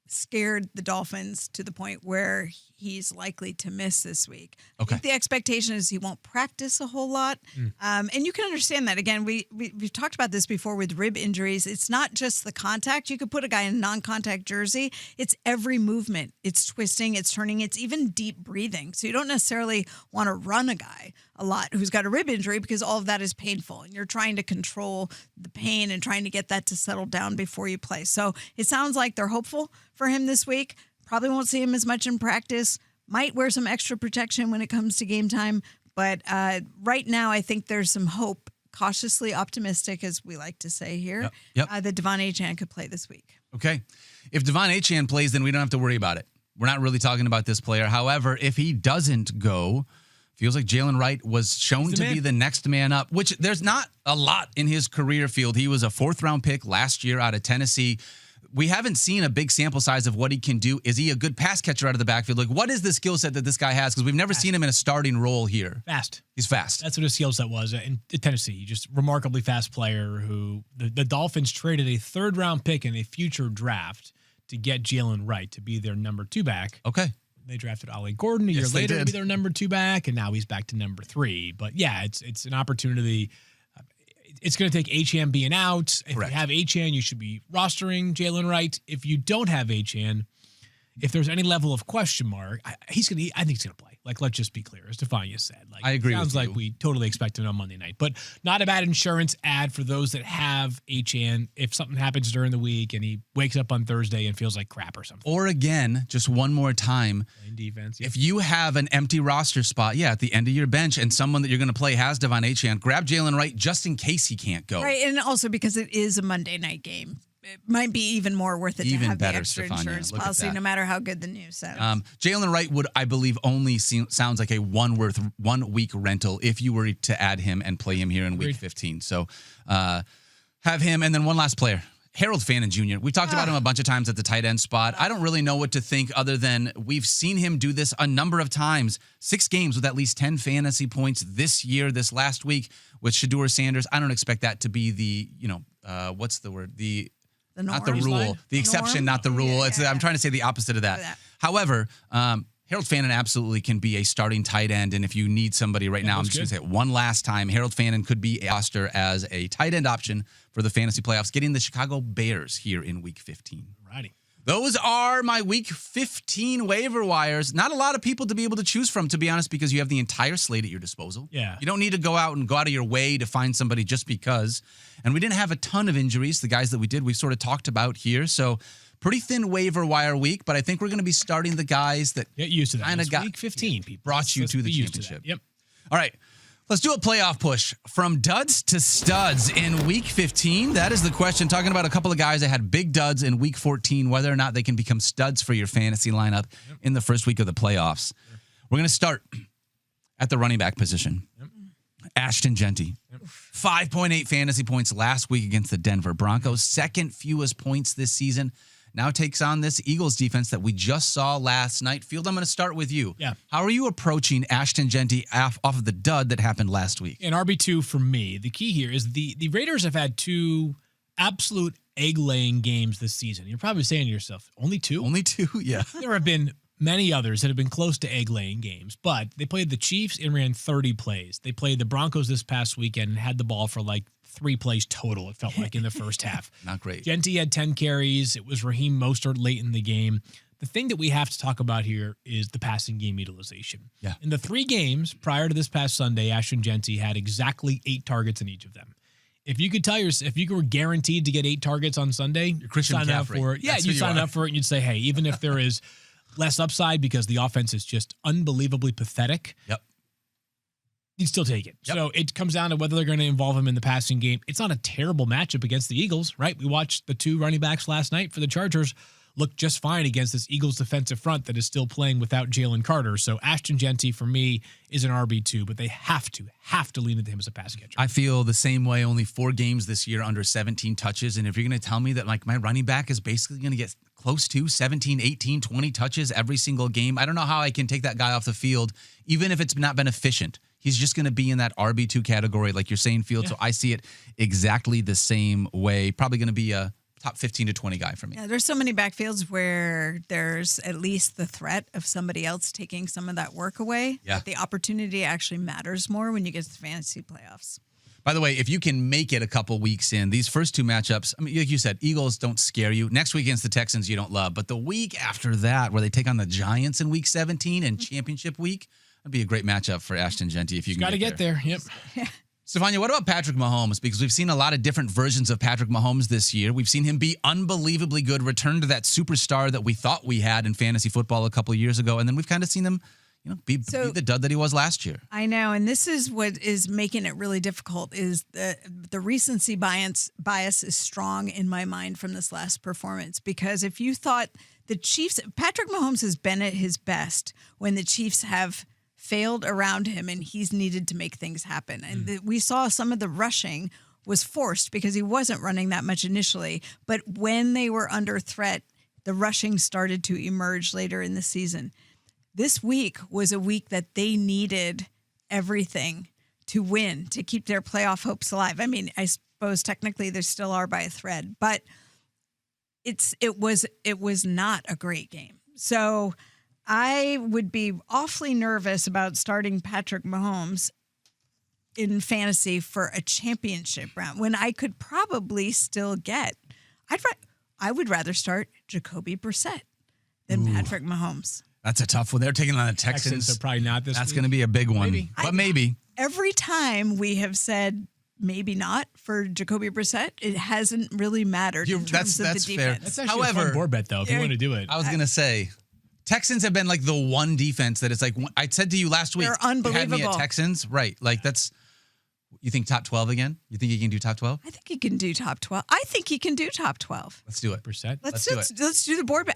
scared the Dolphins to the point where he's likely to miss this week. I think the expectation is he won't practice a whole lot. And you can understand that. Again, we've talked about this before with rib injuries. It's not just the contact. You could put a guy in a non-contact jersey. It's every movement. It's twisting, it's turning, it's even deep breathing. So you don't necessarily want to run a guy a lot who's got a rib injury because all of that is painful. And you're trying to control the pain and trying to get that to settle down before you play. So it sounds like they're hopeful for him this week. Probably won't see him as much in practice. Might wear some extra protection when it comes to game time. But right now, I think there's some hope, cautiously optimistic, as we like to say here, that Devon Achane could play this week. Okay. If Devon Achane plays, then we don't have to worry about it. We're not really talking about this player. However, if he doesn't go, feels like Jalen Wright was shown to be the next man up, which there's not a lot in his career field. He was a 4th-round pick last year out of Tennessee. We haven't seen a big sample size of what he can do. Is he a good pass catcher out of the backfield? Like, what is the skill set that this guy has? Because we've never seen him in a starting role here. Fast. He's fast. That's what his skill set was in Tennessee. Just remarkably fast player who the Dolphins traded a 3rd-round pick in a future draft to get Jalen Wright to be their number 2 back. Okay. They drafted Ollie Gordon a year later to be their number 2 back, and now he's back to number 3. But yeah, it's an opportunity. It's going to take Achane being out. If you have Achane, you should be rostering Jalen Wright. If you don't have Achane, if there's any level of question mark, I think he's going to play. Like, let's just be clear, as Stephania said. Like, I agree. Sounds with like you. we totally expect him on Monday night, but not a bad insurance ad for those that have Achane. If something happens during the week and he wakes up on Thursday and feels like crap or something, or again, just one more time, in defense. If you have an empty roster spot, at the end of your bench, and someone that you're going to play has Devon Achane, grab Jalen Wright just in case he can't go. Right, and also because it is a Monday night game. It might be even more worth it Even to have better, the extra Stephania. insurance Look at policy, that. no matter how good the news sounds. Jalen Wright would, I believe, only sounds like a 1 week rental if you were to add him and play him here in week 15. So have him. And then one last player, Harold Fannin Jr. We talked about him a bunch of times at the tight end spot. I don't really know what to think other than we've seen him do this a number of times. 6 games with at least 10 fantasy points this year, this last week with Shedeur Sanders. I don't expect that to be the, what's the word? Not the rule. The exception, not the rule. I'm trying to say the opposite of that. However, Harold Harold Fannin absolutely can be a starting tight end. And if you need somebody right now, I'm just going to say it one last time. Harold Fannin could be a roster as a tight end option for the fantasy playoffs, getting the Chicago Bears here in week 15. Righty. Those are my week 15 waiver wires. Not a lot of people to be able to choose from, to be honest, because you have the entire slate at your disposal. Yeah. You don't need to go out of your way to find somebody just because. And we didn't have a ton of injuries. The guys that we did, we sort of talked about here. So pretty thin waiver wire week, but I think we're going to be starting the guys that get used to that. Kind of got week 15. People brought you to the championship. Yep. All right. Let's do a playoff push from duds to studs in week 15. That is the question. Talking about a couple of guys that had big duds in week 14, whether or not they can become studs for your fantasy lineup in the first week of the playoffs. We're going to start at the running back position. Ashton Jeanty. 5.8 fantasy points last week against the Denver Broncos. Second fewest points this season. Now takes on this Eagles defense that we just saw last night. Field, I'm going to start with you. Yeah. How are you approaching Ashton Jeanty off of the dud that happened last week? In RB2 for me, the key here is the Raiders have had two absolute egg-laying games this season. You're probably saying to yourself, only two? Only two, yeah. There have been many others that have been close to egg-laying games, but they played the Chiefs and ran 30 plays. They played the Broncos this past weekend and had the ball for like 3 plays total, it felt like, in the first half. Not great. Jeanty had 10 carries. It was Raheem Mostert late in the game. The thing that we have to talk about here is the passing game utilization. Yeah. In the 3 games prior to this past Sunday, Ashton Jeanty had exactly 8 targets in each of them. If you could if you were guaranteed to get 8 targets on Sunday, You're Christian sign up McCaffrey. for it. Yeah, That's you who you sign are. up for it and you'd say, hey, even if there is less upside because the offense is just unbelievably pathetic, Yep. you'd still take it. Yep. So it comes down to whether they're going to involve him in the passing game. It's not a terrible matchup against the Eagles, right? We watched the 2 running backs last night for the Chargers look just fine against this Eagles defensive front that is still playing without Jalen Carter. So Ashton Jeanty, for me, is an RB2, but they have to lean into him as a pass catcher. I feel the same way. Only 4 games this year under 17 touches. And if you're going to tell me that like my running back is basically going to get close to 17, 18, 20 touches every single game, I don't know how I can take that guy off the field, even if it's not been efficient. He's just going to be in that RB2 category, like you're saying, Field. Yeah. So I see it exactly the same way. Probably going to be a top 15 to 20 guy for me. Yeah, there's so many backfields where there's at least the threat of somebody else taking some of that work away. Yeah. The opportunity actually matters more when you get to the fantasy playoffs. By the way, if you can make it a couple weeks in, these first 2 matchups, I mean, like you said, Eagles don't scare you. Next week against the Texans, you don't love. But the week after that, where they take on the Giants in week 17 and championship week, that'd be a great matchup for Ashton Jeanty if you can Got to get there. Yep. Stephania, what about Patrick Mahomes? Because we've seen a lot of different versions of Patrick Mahomes this year. We've seen him be unbelievably good, return to that superstar that we thought we had in fantasy football a couple of years ago. And then we've kind of seen him, be the dud that he was last year. I know. And this is what is making it really difficult is the recency bias is strong in my mind from this last performance. Because if you thought the Chiefs, Patrick Mahomes has been at his best when the Chiefs have failed around him and he's needed to make things happen. And we saw some of the rushing was forced because he wasn't running that much initially. But when they were under threat, the rushing started to emerge later in the season. This week was a week that they needed everything to win, to keep their playoff hopes alive. I mean, I suppose technically they still are by a thread, but it was not a great game. So I would be awfully nervous about starting Patrick Mahomes in fantasy for a championship round when I could probably still get. I would rather start Jacoby Brissett than Patrick Mahomes. That's a tough one. They're taking on the Texans. Are probably not this That's week. going to be a big one. Maybe. But maybe. Every time we have said maybe not for Jacoby Brissett, it hasn't really mattered in terms of the that's fair. defense. That's actually a fun board bet, though, if you want to do it. I was going to say, Texans have been like the one defense that it's like, I said to you last week, They're you had me unbelievable. at Texans. Right. Like that's, you think top 12 again? You think he can do top 12? I think he can do top 12. I think he can do top 12. Let's do it. Brissett? Let's do it. Let's do the board.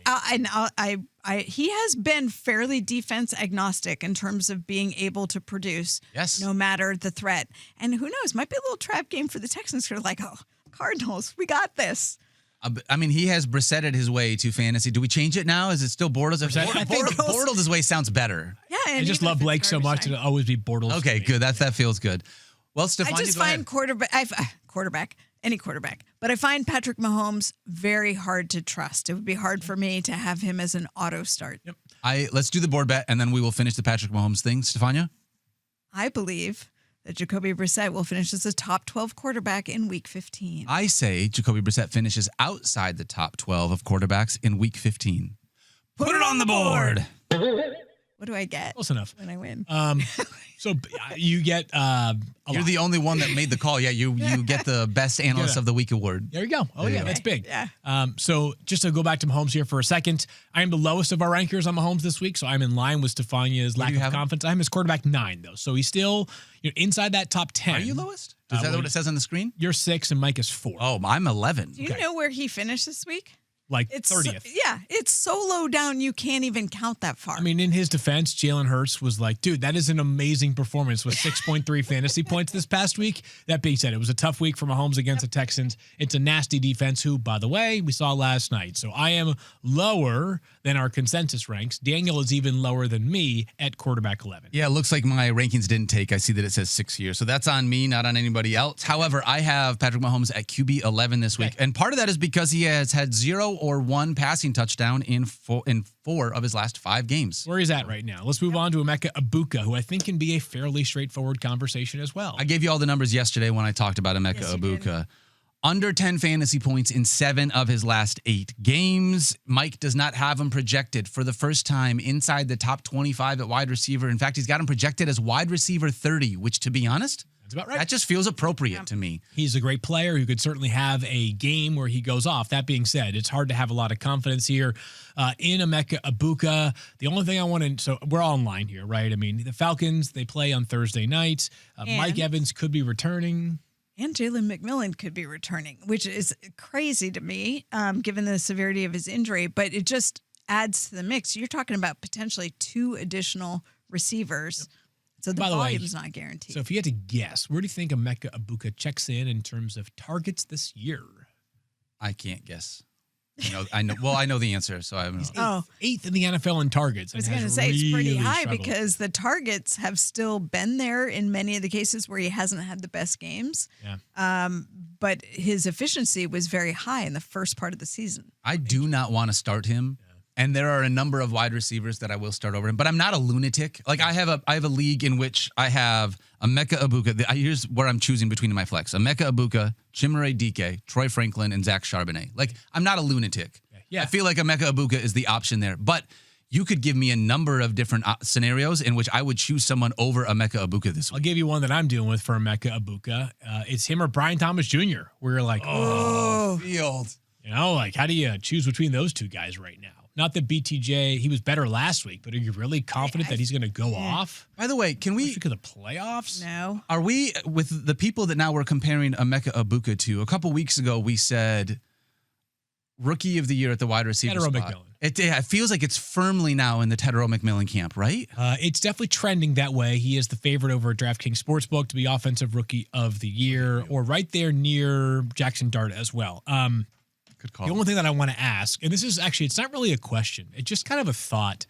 He has been fairly defense agnostic in terms of being able to produce, Yes. no matter the threat. And who knows? Might be a little trap game for the Texans. Who are like, oh, Cardinals, we got this. I mean, he has Brissetted his way to fantasy. Do we change it now? Is it still Bortles? I think Bortles' his way sounds better. Yeah, I and just even love if it's Blake so garbage much time. it'll always be Bortles. Okay, good. That feels good. Well, I Stephania, just go ahead. find any quarterback, but I find Patrick Mahomes very hard to trust. It would be hard for me to have him as an auto start. Yep. Let's do the board bet, and then we will finish the Patrick Mahomes thing. Stephania? I believe that Jacoby Brissett will finish as a top 12 quarterback in Week 15. I say Jacoby Brissett finishes outside the top 12 of quarterbacks in Week 15. Put it on the board. What do I get Close enough. when I win? So you get You're the only one that made the call. Yeah, you get the best analyst of the week award. There you go. Oh, yeah, that's big. Yeah. So just to go back to Mahomes here for a second, I am the lowest of our rankers on Mahomes this week, so I'm in line with Stephania's lack do you of have him? confidence. I'm his quarterback 9, though, so he's still inside that top 10. Are you lowest? Is that what it says on the screen? You're 6 and Mike is 4. Oh, I'm 11. Do you know where he finished this week? Like It's 30th. it's so low down you can't even count that far. I mean, in his defense, Jalen Hurts was like, dude, that is an amazing performance with 6.3 fantasy points this past week. That being said, it was a tough week for Mahomes against the Texans. It's a nasty defense who, by the way, we saw last night. So I am lower than our consensus ranks. Daniel is even lower than me at quarterback 11. Yeah, it looks like my rankings didn't take. I see that it says 6 here. So that's on me, not on anybody else. However, I have Patrick Mahomes at QB 11 this week. And part of that is because he has had 0 or 1 passing touchdown in 4 of his last 5 games. Where he's at right now. Let's move on to Emeka Ibuka, who I think can be a fairly straightforward conversation as well. I gave you all the numbers yesterday when I talked about Emeka Yes, you Ibuka. Under 10 fantasy points in 7 of his last 8 games. Mike does not have him projected for the first time inside the top 25 at wide receiver. In fact, he's got him projected as wide receiver 30, which, to be honest, That's about right. that just feels appropriate to me. He's a great player who could certainly have a game where he goes off. That being said, it's hard to have a lot of confidence here in Emeka Ibuka. The only thing I want to, so we're all in line here, right? I mean, the Falcons, they play on Thursday night. Mike Evans could be returning. And Jalen McMillan could be returning, which is crazy to me, given the severity of his injury. But it just adds to the mix. You're talking about potentially 2 additional receivers. Yep. So the volume's not guaranteed. So if you had to guess, where do you think Emeka Ibuka checks in terms of targets this year? I can't guess. I know. Well, I know the answer, so I'm. Eighth in the NFL in targets. I was going to say it's pretty high because the targets have still been there in many of the cases where he hasn't had the best games. Yeah. But his efficiency was very high in the first part of the season. I do not want to start him. And there are a number of wide receivers that I will start over him, but I'm not a lunatic. Like I have a league in which I have Emeka Ibuka. Here's where I'm choosing between my flex: Emeka Ibuka, Chimere Dike, Troy Franklin, and Zach Charbonnet. Like I'm not a lunatic. Yeah. I feel like Emeka Ibuka is the option there, but you could give me a number of different scenarios in which I would choose someone over Emeka Ibuka this week. I'll give you one that I'm dealing with for Emeka Ibuka. It's him or Brian Thomas Jr. Where you're like, Field. Like how do you choose between those two guys right now? Not that BTJ, he was better last week, but are you really confident that he's going to go off? By the way, can we Look at the playoffs? No. Are we, with the people that now we're comparing Emeka Ibuka to, a couple weeks ago we said rookie of the year at the wide receiver Tedero spot. McMillan. It feels like it's firmly now in the Tedero McMillan camp, right? It's definitely trending that way. He is the favorite over at DraftKings Sportsbook to be offensive rookie of the year, or right there near Jackson Dart as well. Good call. The only thing that I want to ask, and this is actually, it's not really a question. It's just kind of a thought.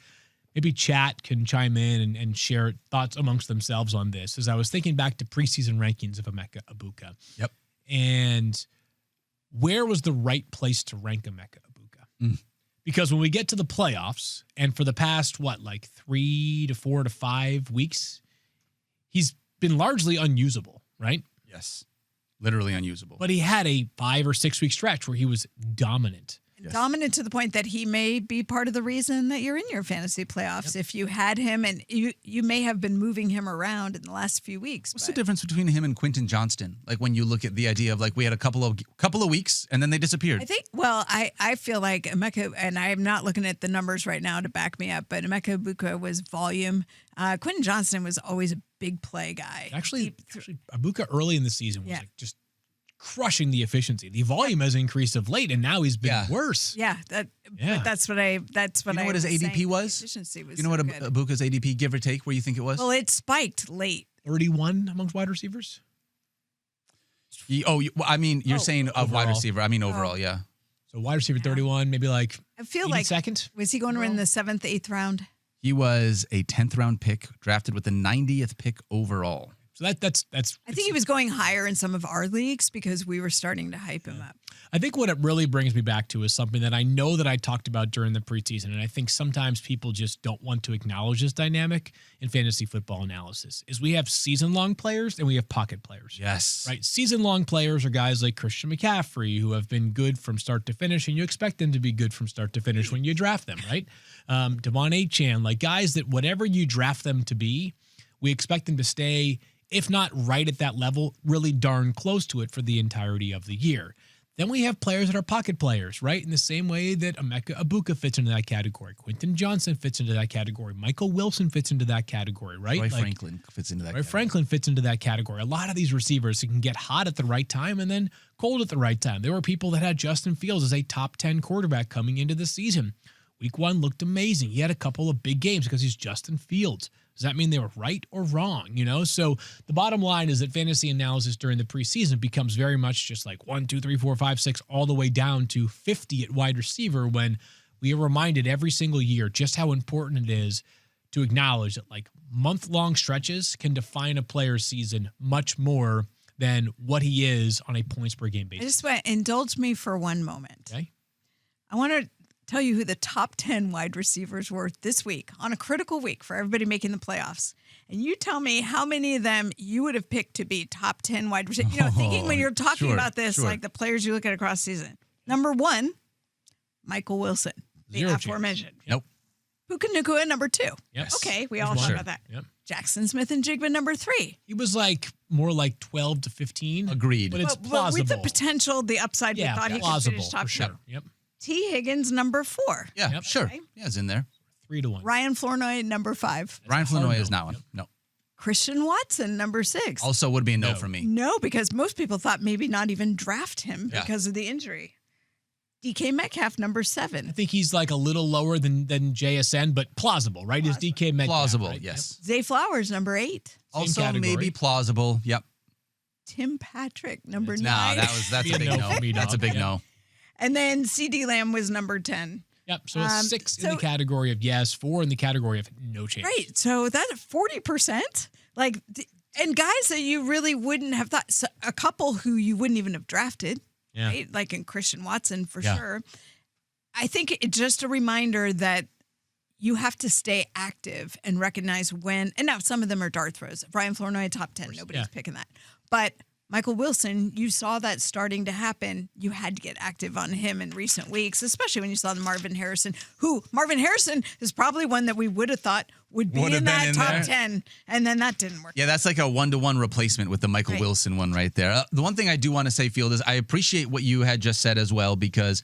Maybe chat can chime in and share thoughts amongst themselves on this. As I was thinking back to preseason rankings of Emeka Ibuka. Yep. And where was the right place to rank Emeka Ibuka? Because when we get to the playoffs, and for the past, 3 to 4 to 5 weeks, he's been largely unusable, right? Yes. Literally unusable. But he had a 5 or 6 week stretch where he was dominant. Yes. Dominant to the point that he may be part of the reason that you're in your fantasy playoffs. If you had him, and you may have been moving him around in the last few weeks. What's the difference between him and Quentin Johnston? Like when you look at the idea of we had a couple of weeks and then they disappeared. I think, I feel like Emeka, and I'm not looking at the numbers right now to back me up, but Emeka Ibuka was volume. Quentin Johnston was always a big play guy. Actually, Ibuka early in the season was just crushing the efficiency. The volume has increased of late, and now he's been worse. But that's what I. You know what his ADP was? Efficiency was. You know what Ibuka's ADP, give or take, where you think it was? Well, it spiked late. 31 amongst wide receivers. You're saying of wide overall. receiver. I mean overall, yeah. So wide receiver 31, maybe I feel like second. Was he going in the 7th, 8th round? He was a 10th round pick, drafted with the 90th pick overall. So that's. I think he was going higher in some of our leagues because we were starting to hype him up. I think what it really brings me back to is something that I know that I talked about during the preseason, and I think sometimes people just don't want to acknowledge this dynamic in fantasy football analysis, is we have season-long players and we have pocket players. Yes. Right? Season-long players are guys like Christian McCaffrey who have been good from start to finish, and you expect them to be good from start to finish when you draft them, right? Devon Achane, like guys that whatever you draft them to be, we expect them to stay, if not right at that level, really darn close to it for the entirety of the year. Then we have players that are pocket players, right? In the same way that Emeka Egbuka fits into that category. Quentin Johnson fits into that category. Michael Wilson fits into that category, right? Roy Franklin fits into that Roy Franklin fits into that category. A lot of these receivers can get hot at the right time and then cold at the right time. There were people that had Justin Fields as a top 10 quarterback coming into the season. Week 1 looked amazing. He had a couple of big games because he's Justin Fields. Does that mean they were right or wrong? So the bottom line is that fantasy analysis during the preseason becomes very much just like 1, 2, 3, 4, 5, 6, all the way down to 50 at wide receiver, when we are reminded every single year just how important it is to acknowledge that like month-long stretches can define a player's season much more than what he is on a points per game basis. I just want to indulge me for one moment. Okay. I want to tell you who the top 10 wide receivers were this week on a critical week for everybody making the playoffs. And you tell me how many of them you would have picked to be top 10 wide receivers. Thinking when you're talking about this, like the players you look at across the season. Number 1, Michael Wilson, the Zero aforementioned. Nope. Puka Nacua, number 2. Yes. Okay, we There's all thought one. about that. Yep. Jackson Smith and Jigba, number 3. He was like more like 12 to 15. Agreed. But it's But plausible. with the potential, the upside, we thought he could plausible finish top for sure. 10. Yep. T. Higgins, number 4. Yeah, Yep. sure. Okay. Yeah, it's in there. 3-1. Ryan Flournoy, number 5. Ryan hard Flournoy no. is not one. Yep. No. Christian Watson, number 6. Also would be a no No. for me. No, because most people thought maybe not even draft him Yeah. because of the injury. DK Metcalf, number I 7. think he's like a little lower than JSN, but plausible, right? Is DK Metcalf, Plausible, right? yes. Zay Flowers, number 8. Also category. maybe plausible. Yep. Tim Patrick, number It's 9. No, that's Be a a big no no. for me, That's a dog. big Yep. no. And then CD Lamb was number 10. Yep. So it's 6 in so- the category of yes, 4 in the category of no chance. Right. So that's 40%. And guys that you really wouldn't have thought, so a couple who you wouldn't even have drafted, Yeah. right? Like in Christian Watson for Yeah. sure. I think it's just a reminder that you have to stay active and recognize when, and now some of them are dart throws. Brian Flournoy, top 10, nobody's yeah. picking that. But Michael Wilson, you saw that starting to happen. You had to get active on him in recent weeks, especially when you saw the Marvin Harrison, who Marvin Harrison is probably one that we would have thought would be Would have in been that in top there. 10. And then that didn't work. Yeah, that's like a 1-to-1 replacement with the Michael Right. Wilson one right there. The one thing I do want to say, Field, is I appreciate what you had just said as well, because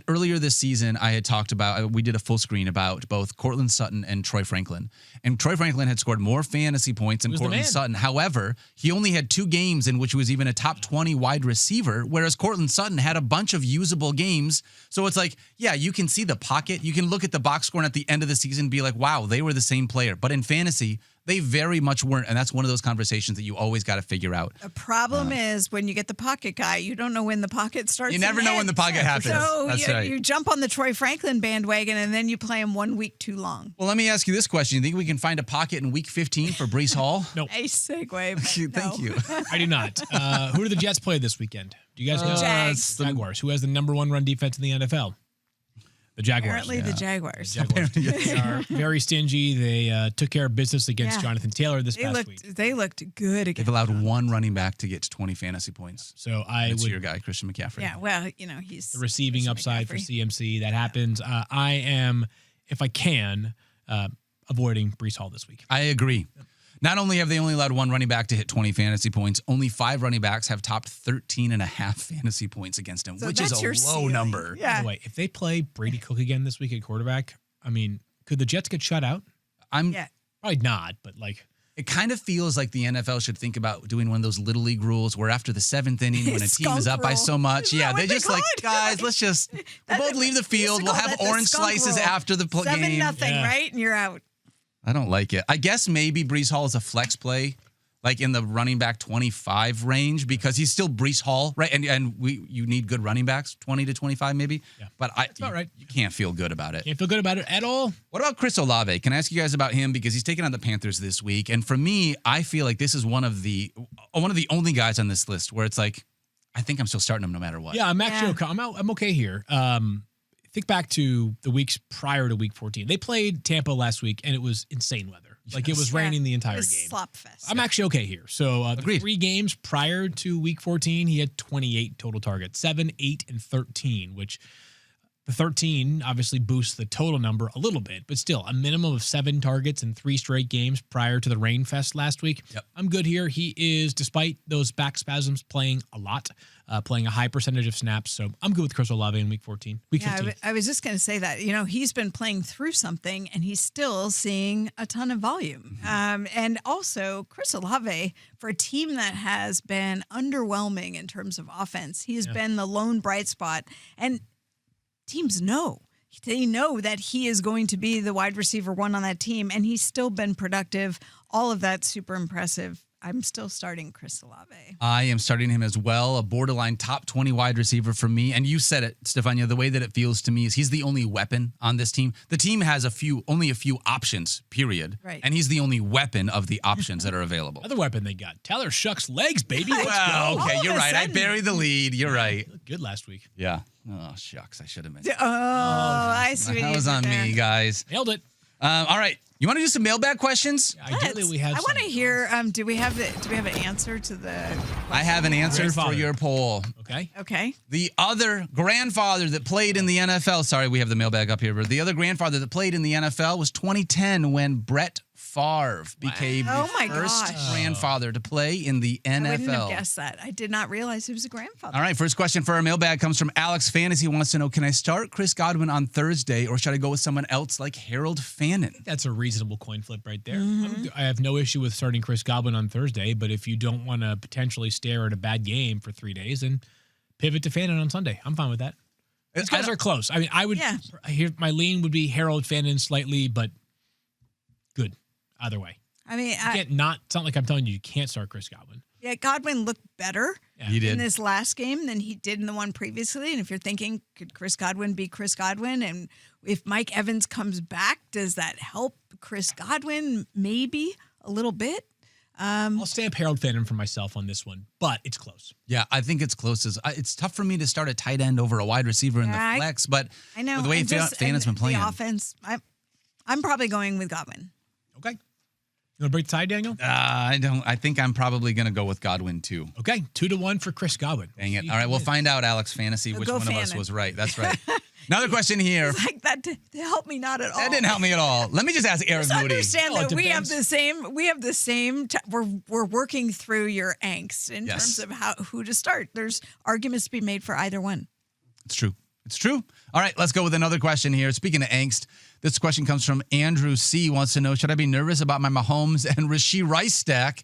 earlier this season, I had talked about, we did a full screen about both Cortland Sutton and Troy Franklin. And Troy Franklin had scored more fantasy points than was the Cortland man. Sutton. However, he only had 2 games in which he was even a top 20 wide receiver, whereas Cortland Sutton had a bunch of usable games. So it's like, yeah, you can see the pocket. You can look at the box score and at the end of the season and be like, wow, they were the same player. But in fantasy, they very much weren't. And that's one of those conversations that you always got to figure out. The problem is when you get the pocket guy, you don't know when the pocket starts. You never and know when the ends. pocket happens. So That's you, right. you jump on the Troy Franklin bandwagon and then you play him 1 week too long. Well, let me ask you this question. You think we can find a pocket in week 15 for Brees Hall? No, Nice segue. But Thank no. you. I do not. Who do the Jets play this weekend? Do you guys know? Jags. Jaguars. Who has the number 1 run defense in the NFL? The Jaguars. Apparently the Jaguars. Jaguars. They are very stingy. They took care of business against Yeah. Jonathan Taylor this They past looked week. they looked good They've again. allowed one running back to get to 20 fantasy points. So I It's would your guy, Christian McCaffrey. Yeah, well, he's the receiving Christian upside for McCaffrey. CMC. That happens. I am, if I can, avoiding Brees Hall this week. I agree. Not only have they only allowed one running back to hit 20 fantasy points, only 5 running backs have topped 13.5 fantasy points against him, So which is that's a your low ceiling. number. By Yeah. the way, if they play Brady Cook again this week at quarterback, I mean, could the Jets get shut out? Yeah. Probably not, but like, It kind of feels like the NFL should think about doing one of those little league rules where after the 7th inning, when a team is Skunk up by rule. so much, Isn't that yeah, what they they just call like, it? guys, let's just we'll both leave the field. We'll have orange slices after the game. 7-0, Yeah. right? And you're out. I don't like it. I guess maybe Brees Hall is a flex play like in the running back 25 range because he's still Breece Hall, right? And you need good running backs, 20 to 25 maybe. Yeah. But That's about right. You can't feel good about it. Can't feel good about it at all. What about Chris Olave? Can I ask you guys about him because he's taking on the Panthers this week? And for me, I feel like this is one of the only guys on this list where it's like, I think I'm still starting him no matter what. Yeah, I'm actually okay. I'm okay here. Think back to the weeks prior to week 14. They played Tampa last week, and it was insane weather. Like it was raining the entire game. Slop fest. I'm actually okay here. So the 3 games prior to week 14, he had 28 total targets, 7, 8, and 13, which the 13 obviously boosts the total number a little bit, but still a minimum of 7 targets in 3 straight games prior to the rain fest last week. Yep. I'm good here. He is, despite those back spasms, playing a lot, playing a high percentage of snaps. So I'm good with Chris Olave in week 14. Week 15. I was just going to say that, he's been playing through something and he's still seeing a ton of volume. And also Chris Olave, for a team that has been underwhelming in terms of offense, he has been the lone bright spot. And teams know. They know that he is going to be the wide receiver 1 on that team, and he's still been productive. All of that super impressive. I'm still starting Chris Olave. I am starting him as well, a borderline top 20 wide receiver for me. And you said it, Stephania, the way that it feels to me is he's the only weapon on this team. The team has only a few options, period. Right. And he's the only weapon of the options that are available. Other weapon they got. Tyler Shuck's legs, baby. Let's Well, go. okay, All you're of a right. I sudden. buried the lead. You're right. He looked good last week. Yeah. Oh, shucks. I should have mentioned. I see what That you was did on there. me, guys. Nailed it. All right. You want to do some mailbag questions? Ideally, we have I want to some- hear. Do we have an answer to the? I have an answer for Grandfather. your poll. Okay. Okay. The other grandfather that played in the NFL, sorry, we have the mailbag up here, but the other grandfather that played in the NFL was 2010 when Brett Favre became Oh the my first gosh. grandfather to play in the NFL. I wouldn't have guessed that. I did not realize he was a grandfather. All right, first question for our mailbag comes from Alex Fantasy. Wants to know, can I start Chris Godwin on Thursday or should I go with someone else like Harold Fannin? That's a reasonable coin flip right there. I have no issue with starting Chris Godwin on Thursday, but if you don't want to potentially stare at a bad game for 3 days, then pivot to Fannin on Sunday. I'm fine with that. These guys are close. I mean, I would. Yeah. Here, my lean would be Harold Fannin slightly, but good either way. I mean, It's not like I'm telling you can't start Chris Godwin. yeah, Godwin looked better He did. in this last game than he did in the one previously. And if you're thinking, could Chris Godwin be Chris Godwin? And if Mike Evans comes back, does that help Chris Godwin? Maybe a little bit. I'll stamp Harold Fannin for myself on this one, but it's close. Yeah, I think it's close. It's tough for me to start a tight end over a wide receiver in the Yeah, flex, but I know with the way I'm just- Fannon's been and playing. the offense. I'm probably going with Godwin. Okay. You want to break the tie, Daniel? I think I'm probably going to go with Godwin too. Okay. 2-1 for Chris Godwin. Dang it. All right, we'll find out, Alex Fantasy, which go one of us Fannin. was right. That's right. Another question here. Like that helped me not at all. That didn't help me at all. Let me just ask Eric Just Moody. understand Oh, it that we have depends. the same. We have the same. We're working through your angst in Yes. terms of who to start. There's arguments to be made for either one. It's true. It's true. All right, let's go with another question here. Speaking of angst, this question comes from Andrew C. Wants to know, should I be nervous about my Mahomes and Rashee Rice stack?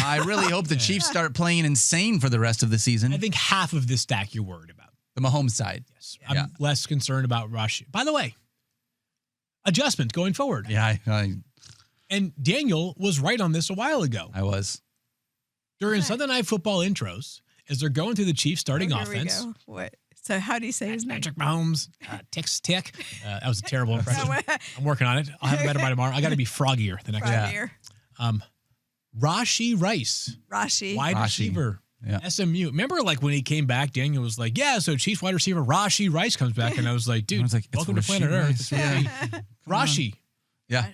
I really hope the Chiefs start playing insane for the rest of the season. I think half of this stack you're worried about. The Mahomes side. Yes. I'm less concerned about Rush. By the way, adjustment going forward. Yeah, And Daniel was right on this a while ago. I was. During Sunday Night Football intros, as they're going through the Chiefs starting Oh, here we offense, go. What? So how do you say his name? Patrick Mahomes, ticks tick. That was a terrible impression. I'm working on it. I'll have it better by tomorrow. I got to be froggier the next Right time. here. Rashee Rice, Rashi. wide Rashee. receiver, Yeah. SMU. Remember, like when he came back, Daniel was like, "Yeah, so Chiefs wide receiver Rashee Rice comes back," and I was like, "Dude, I was like, it's welcome to Rashee Planet Earth." Rice. It's Yeah. Rashee. Yeah.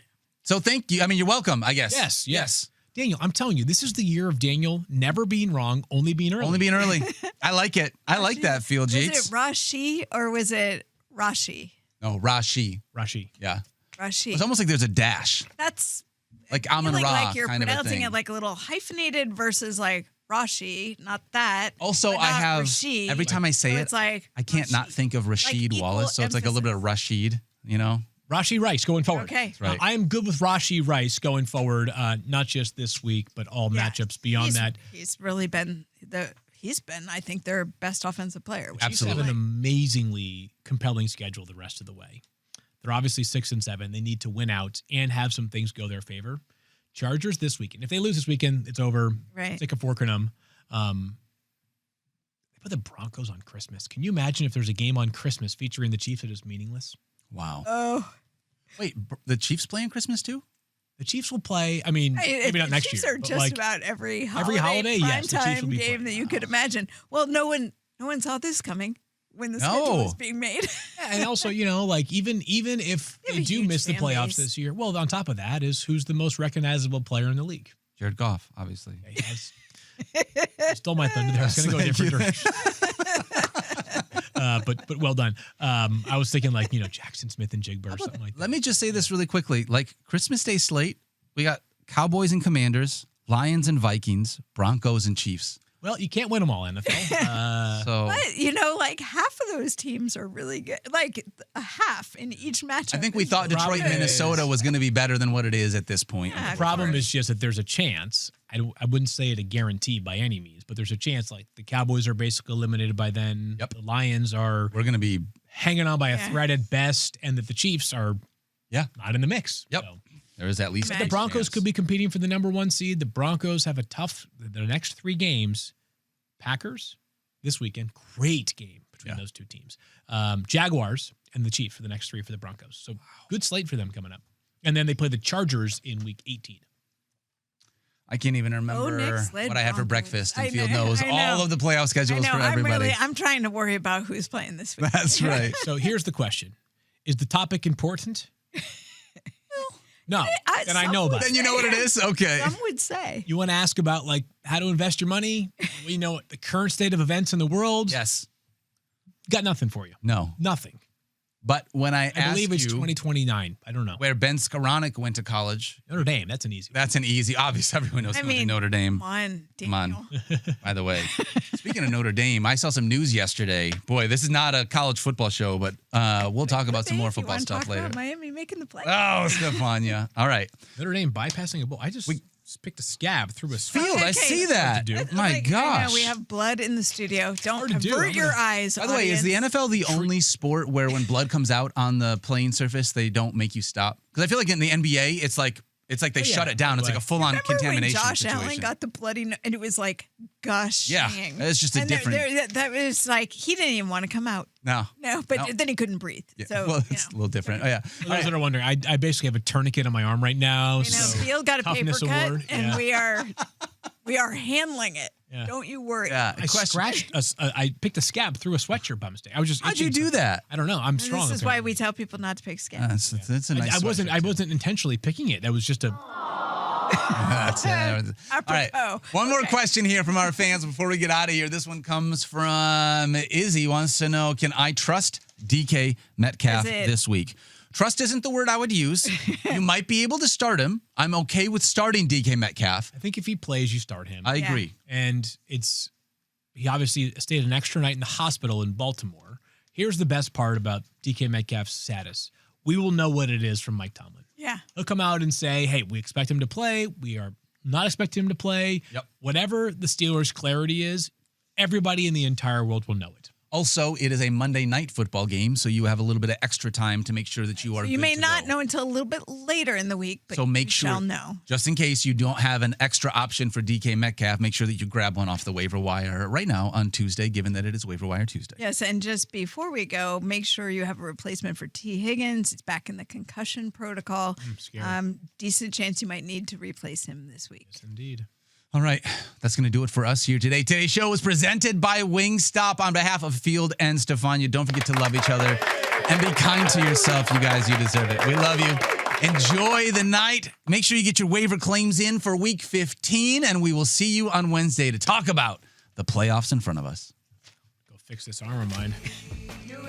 So thank you. I mean, you're welcome, I guess. Yes. Daniel, I'm telling you, this is the year of Daniel never being wrong, only being early. Only being early. I like it. I like that field, Was Yates. it Rashi or was it Rashi? No, Rashee. Rashee. Yeah. Rashi. It's almost like there's a dash. That's Like I feel Amon Ra like you're kind of a pronouncing thing. it like a little hyphenated versus like Rashi, not that. Also, but I not have, Rashid. every time I say So it, it's like I can't not Rashid. think of Rashid equal Wallace. So it's like a little bit of Rashid, you know? Rashee Rice going forward. Okay. right. I am good with Rashee Rice going forward, not just this week, but all Yeah, matchups beyond he's- that. He's really been I think, their best offensive player. which Chiefs have Absolutely. an amazingly compelling schedule the rest of the way. They're obviously 6-7. They need to win out and have some things go their favor. Chargers this weekend. If they lose this weekend, it's over. Right. Stick a fork in them. They put the Broncos on Christmas. Can you imagine if there's a game on Christmas featuring the Chiefs that is meaningless? Wow. Oh. Wait, the Chiefs play on Christmas too? The Chiefs will play. I mean, maybe not next year. Chiefs are but just like, about every holiday yes, the Chiefs primetime will be game playing. that you could imagine. Well, no one saw this coming when the schedule was being made. Yeah, and also, like even if They have they a do huge miss the fan playoffs base. this year, well, on top of that is who's the most recognizable player in the league. Jared Goff, obviously. He has, you stole my thunder there. I was going to go a different direction. But well done. I was thinking like, Jackson Smith and Jigba or something like that. Let me just say this really quickly. Like Christmas Day slate, we got Cowboys and Commanders, Lions and Vikings, Broncos and Chiefs. Well, you can't win them all, NFL. So But, like half of those teams are really good. Like a half in each matchup. I think we is thought Detroit, Problem is- Minnesota was going to be better than what it is at this point. Yeah. The problem course. is just that there's a chance. I wouldn't say it a guarantee by any means, but there's a chance like the Cowboys are basically eliminated by then. Yep. The Lions are We're going to be, hanging on by a Yeah. thread at best, and that the Chiefs are not in the mix. Yep. So, there is at least the Imagine. Broncos could be competing for the number 1 seed. The Broncos have a tough, the next 3 games. Packers this weekend, great game between those two teams. Jaguars and the Chiefs for the next 3 for the Broncos. So good slate for them coming up. And then they play the Chargers in week 18. I can't even remember Nick's led what I had for Broncos. breakfast, and I Field know, knows I know. all of the playoff I schedules know. for everybody. I'm trying to worry about who's playing this week. That's right. So here's the question. Is the topic important? No. Then I know about Then it. you know what it is? Okay. Some would say. You want to ask about like how to invest your money? We know the current state of events in the world. Yes. Got nothing for you. No. Nothing. But when I I believe it's you 2029. I don't know. where Ben Skoranek went to college, Notre Dame. That's an easy one. that's an easy, obvious. Everyone knows I he went to mean, Notre Dame. Come on, Come on. Daniel. By the way, speaking of Notre Dame, I saw some news yesterday. Boy, this is not a college football show, but we'll talk about some more You football wanna stuff talk later. about Miami making the play. Oh, Stephania. All right. Notre Dame bypassing a bull. I just picked a scab through a Field, I Okay. see that. Hard to do. My I know, gosh. we have blood in the studio. Don't hard to do. avert I'm your gonna- eyes. By the way, is the NFL the only sport where when blood comes out on the playing surface, they don't make you stop? Because I feel like in the NBA, it's like they shut it down. It's like a full-on Remember when contamination Josh situation. Allen got the bloody and it was like gushing. Yeah, it's just a And different- that was like he didn't even want to come out. No. But No. then he couldn't breathe. Yeah. So Well, it's a little different. Oh, yeah. For those that are wondering, I basically have a tourniquet on my arm right now. You know, So Field got a paper toughness cut, award, and yeah. we are handling it. Yeah. Don't you worry. Yeah. I scratched. I picked a scab through a sweatshirt by mistake. I was just. How'd you itching do something. that? I don't know. I'm strong. This is why apparently. we tell people not to pick scabs. It's a nice I wasn't. sweatshirt, I too. wasn't intentionally picking it. That was just a. That's it. All right. Apropos. One more Okay. question here from our fans before we get out of here. This one comes from Izzy. Wants to know, can I trust DK Metcalf That's it. this week? Trust isn't the word I would use. You might be able to start him. I'm okay with starting DK Metcalf. I think if he plays, you start him. I Yeah. agree. And he obviously stayed an extra night in the hospital in Baltimore. Here's the best part about DK Metcalf's status. We will know what it is from Mike Tomlin. Yeah. He'll come out and say, hey, we expect him to play. We are not expecting him to play. Yep. Whatever the Steelers' clarity is, everybody in the entire world will know it. Also, it is a Monday night football game, so you have a little bit of extra time to make sure that you are You good may to not go. know until a little bit later in the week, but So make you sure, shall know. just in case you don't have an extra option for DK Metcalf, make sure that you grab one off the waiver wire right now on Tuesday, given that it is Waiver Wire Tuesday. Yes, and just before we go, make sure you have a replacement for T. Higgins. It's back in the concussion protocol. Scary. Decent chance you might need to replace him this week. Yes, indeed. All right, that's going to do it for us here today. Today's show was presented by Wingstop. On behalf of Field and Stephania, don't forget to love each other and be kind to yourself. You guys, you deserve it. We love you. Enjoy the night. Make sure you get your waiver claims in for Week 15, and we will see you on Wednesday to talk about the playoffs in front of us. Go fix this arm of mine. You